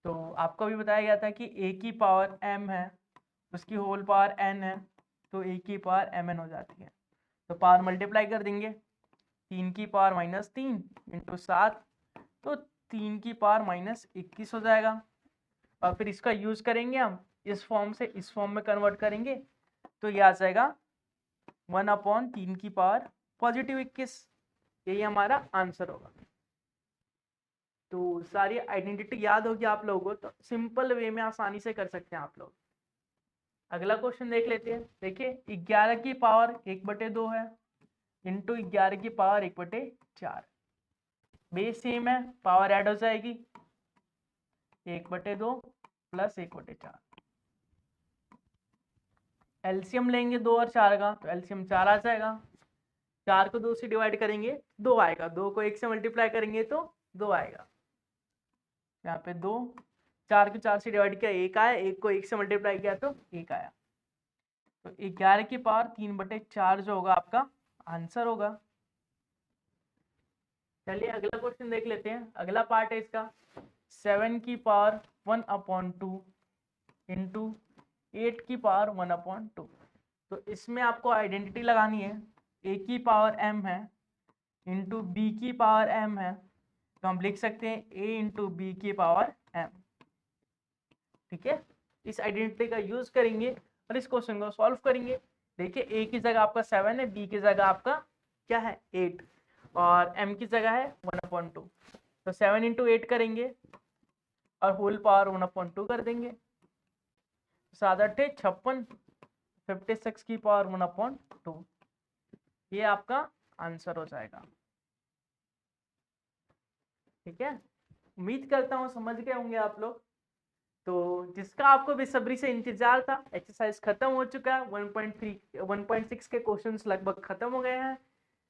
तो आपको भी बताया गया था कि ए की पावर एम है उसकी होल पावर एन है, तो ए की पावर एम एन हो जाती है। तो पावर मल्टीप्लाई कर देंगे, 3 की पावर माइनस 3 इंटू 7, तो 3 की पावर माइनस 21 हो जाएगा। और फिर इसका यूज करेंगे हम इस फॉर्म से इस फॉर्म में कन्वर्ट करेंगे तो ये आ जाएगा 1 अपॉन 3 की पावर पॉजिटिव 21। यही हमारा आंसर होगा। तो सारी आइडेंटिटी याद होगी आप लोगों को, तो सिंपल वे में आसानी से कर सकते हैं आप लोग। अगला क्वेश्चन देख लेते हैं। देखिए 11 की पावर 1/2 है इंटू 11 की पावर 1/4, बेस सेम है, पावर ऐड हो जाएगी 1/2 प्लस 1/4। एलसीएम लेंगे 2 और 4 का, तो एलसीएम 4 आ जाएगा। 4 को 2 से डिवाइड करेंगे 2 आएगा, 2 को 1 से मल्टीप्लाई करेंगे तो 2 आएगा। यहाँ पे 2, 4 को 4 से डिवाइड किया 1 आया, 1 को 1 से मल्टीप्लाई किया तो 1 आया। तो 11 की पावर 3/4 जो होगा आपका आंसर होगा। चलिए अगला क्वेश्चन देख लेते हैं। अगला पार्ट है इसका 7 की पावर 1/2 इंटू 8 की पावर 1/2। तो इसमें आपको आइडेंटिटी लगानी है, ए की पावर एम है इंटू बी की पावर एम है, तो हम लिख सकते हैं ए इंटू बी की पावर एम। ठीक है, इस आइडेंटिटी का यूज करेंगे और इस क्वेश्चन को सॉल्व करेंगे। देखिए ए की जगह आपका 7 है, बी की जगह आपका क्या है 8 और एम की जगह है 1/2। तो 7 इंटू 8 करेंगे और होल पावर 1/2 कर देंगे, 7 8 56, 56 की पावर 1/2। ये आपका आंसर हो जाएगा। ठीक है, उम्मीद करता हूँ समझ गए होंगे आप लोग। तो जिसका आपको बेसब्री से इंतजार था, एक्सरसाइज खत्म हो चुका है। 1.6 के क्वेश्चंस लगभग खत्म हो गए हैं।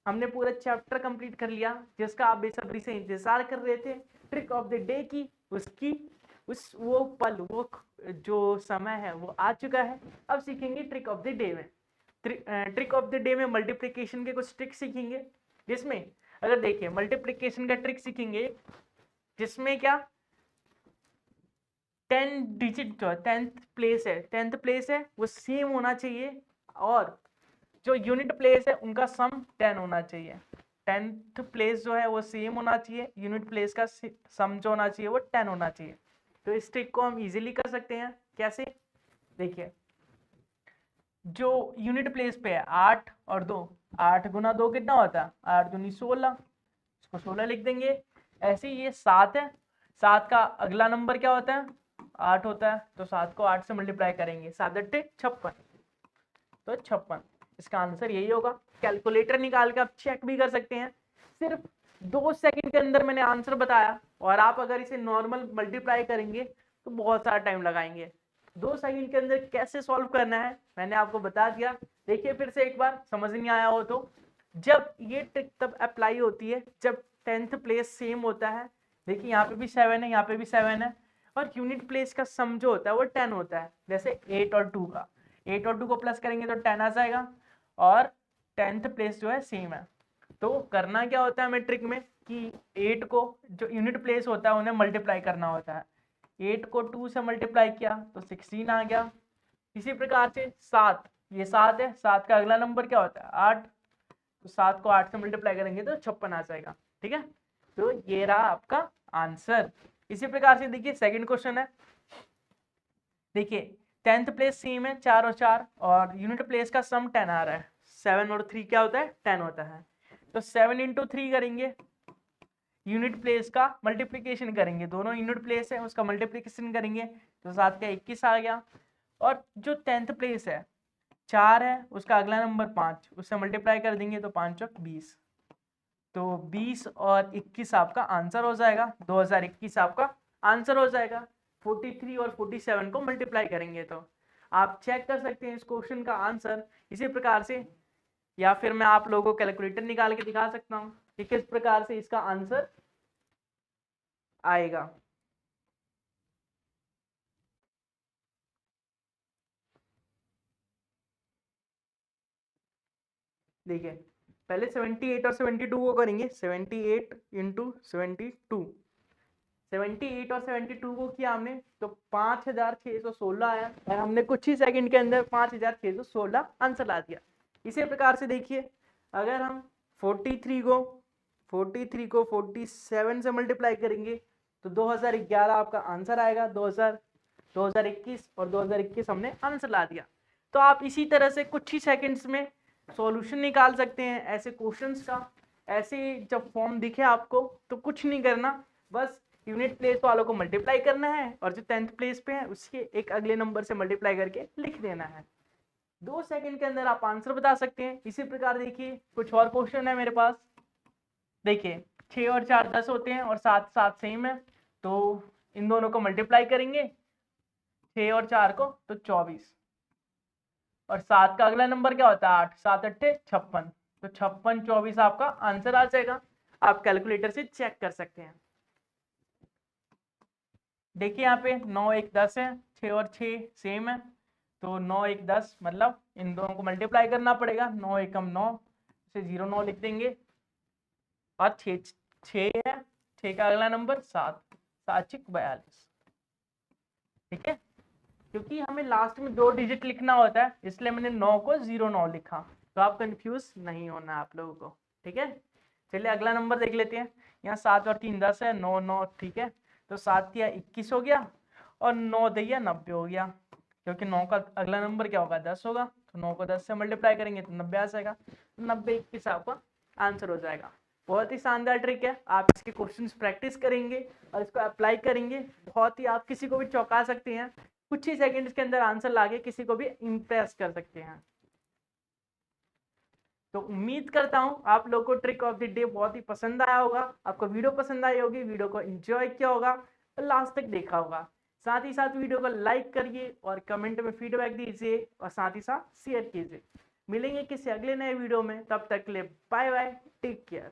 हमने पूरा चैप्टर कंप्लीट कर लिया जिसका आप बेसब्री से इंतजार कर रहे थे। ट्रिक ऑफ द डे की वो पल, वो जो समय है वो आ चुका है। अब सीखेंगे ट्रिक ऑफ द डे में। ट्रिक ऑफ द डे में मल्टीप्लिकेशन के कुछ ट्रिक सीखेंगे, जिसमें अगर देखिए मल्टीप्लिकेशन का ट्रिक सीखेंगे जिसमें क्या 10 डिजिट जो 10th प्लेस है वो सेम होना चाहिए, और जो यूनिट प्लेस है उनका सम 10 होना चाहिए। 10th प्लेस जो है वो सेम होना चाहिए, यूनिट प्लेस का सम जो होना चाहिए वो 10 होना चाहिए। तो इस ट्रिक को हम इजीली कर सकते हैं। कैसे, देखिए जो यूनिट प्लेस पे है 8 और 2, 8 गुना 2 कितना होता है, 8 दूनी 16, इसको 16 लिख देंगे। ऐसे ही ये 7 है, 7 का अगला नंबर क्या होता है, 8 होता है, तो 7 को 8 से मल्टीप्लाई करेंगे, 7 8 56, तो 56, इसका आंसर यही होगा। कैलकुलेटर निकाल के आप चेक भी कर सकते हैं, सिर्फ 2 सेकंड के अंदर मैंने आंसर बताया, और आप अगर इसे नॉर्मल मल्टीप्लाई करेंगे तो बहुत सारा टाइम लगाएंगे। 2 सेकंड के अंदर कैसे सॉल्व करना है मैंने आपको बता दिया। देखिए फिर से एक बार, समझ नहीं आया हो तो, जब ये ट्रिक तब अप्लाई होती है जब 10th प्लेस सेम होता है। देखिए यहाँ पे भी 7 है, यहाँ पे भी 7 है, और यूनिट प्लेस का सम जो होता है वो 10 होता है। जैसे 8 और 2 का, 8 और 2 को प्लस करेंगे तो 10 आ जाएगा, और 10th प्लेस जो है सेम है। तो करना क्या होता है हमें ट्रिक में कि 8 को, जो यूनिट प्लेस होता है उन्हें मल्टीप्लाई करना होता है। 8 को 2 से मल्टीप्लाई किया तो 16 आ गया। इसी प्रकार से 7, ये 7 है, 7 का अगला नंबर क्या होता है 8, तो 7 को 8 से मल्टीप्लाई करेंगे तो 56 आ जाएगा। ठीक है, तो ये रहा आपका आंसर। इसी प्रकार से देखिए सेकंड क्वेश्चन है, देखिए 10th प्लेस सेम है 4 और 4, और यूनिट प्लेस का सम 10 आ रहा है। 7 और 3 क्या होता है, 10 होता है, तो 7 इंटू 3 करेंगे, यूनिट प्लेस का मल्टीप्लीकेशन करेंगे, दोनों यूनिट प्लेस है उसका मल्टीप्लीकेशन करेंगे, तो 7 का 21 आ गया। और जो 10th प्लेस है 4 है, उसका अगला नंबर 5, उससे मल्टीप्लाई कर देंगे तो 5 और 20, तो 20 और 21 आपका आंसर हो जाएगा, 2021 आपका आंसर हो जाएगा। 43 और 47 को मल्टीप्लाई करेंगे तो आप चेक कर सकते हैं इस क्वेश्चन का आंसर इसी प्रकार से, या फिर मैं आप लोगों को कैलकुलेटर निकाल के दिखा सकता हूं कि किस प्रकार से इसका आंसर आएगा। देखिए पहले 78 और 72 को करेंगे, 78 इंटू 72, 78 और 72 को किया हमने तो 5616 आया, और हमने कुछ ही सेकंड के अंदर 5616 आंसर ला दिया। इसी प्रकार से देखिए अगर हम 43 को 47 से मल्टीप्लाई करेंगे तो 2011 आपका आंसर आएगा। 2021 और 2021 हमने आंसर ला दिया। तो आप इसी तरह से कुछ ही सेकंड्स में सॉल्यूशन निकाल सकते हैं ऐसे क्वेश्चंस का। ऐसे जब फॉर्म दिखे आपको तो कुछ नहीं करना, बस यूनिट प्लेस वालों को मल्टीप्लाई करना है, और जो 10th प्लेस पे है उसके एक अगले नंबर से मल्टीप्लाई करके लिख देना है। 2 सेकंड के अंदर आप आंसर बता सकते हैं। इसी प्रकार देखिए कुछ और क्वेश्चन है मेरे पास। देखिए 6 और 4 10 होते हैं, और 7 7 सेम है, तो इन दोनों को मल्टीप्लाई करेंगे 6 और 4 को तो 24, और 7 का अगला नंबर क्या होता है 8, 7 8 56, तो 56 24 आपका आंसर आ जाएगा। आप कैलकुलेटर से चेक कर सकते हैं। देखिए यहाँ पे 9 1 10 है, 6 और 6 सेम है, तो 9 1 10 मतलब इन दोनों को मल्टीप्लाई करना पड़ेगा। 9 1 9 से 0 9 लिख देंगे, और 6 6 है, 6 का अगला नंबर 7, 7 6 42। ठीक है, क्योंकि हमें लास्ट में 2 डिजिट लिखना होता है इसलिए मैंने 9 को 0 9 लिखा, तो आप कंफ्यूज नहीं होना आप लोगों को। ठीक है, चलिए अगला नंबर देख लेते हैं। यहाँ 7 और 3 10 है, 9 9 ठीक है, तो 7 तिया 21 हो गया, और 9 दैया 90 हो गया, क्योंकि 9 का अगला नंबर क्या होगा 10 होगा, तो 9 को 10 से मल्टीप्लाई करेंगे तो 90 आ जाएगा, तो 90 21 आपका आंसर हो जाएगा। बहुत ही शानदार ट्रिक है, आप इसके क्वेश्चंस प्रैक्टिस करेंगे और इसको अप्लाई करेंगे, बहुत ही आप किसी को भी चौंका सकते हैं। कुछ ही सेकंड्स के अंदर आंसर लाके किसी को भी इंप्रेस कर सकते हैं। तो उम्मीद करता हूं आप लोगों को ट्रिक ऑफ द डे बहुत ही पसंद आया होगा, आपको वीडियो पसंद आई होगी, वीडियो को एंजॉय किया होगा और लास्ट तक देखा होगा। साथ ही साथ वीडियो को लाइक करिए और कमेंट में फीडबैक दीजिए, और साथ ही साथ शेयर कीजिए। मिलेंगे किसी अगले नए वीडियो में, तब तक के लिए बाय बाय, टेक केयर।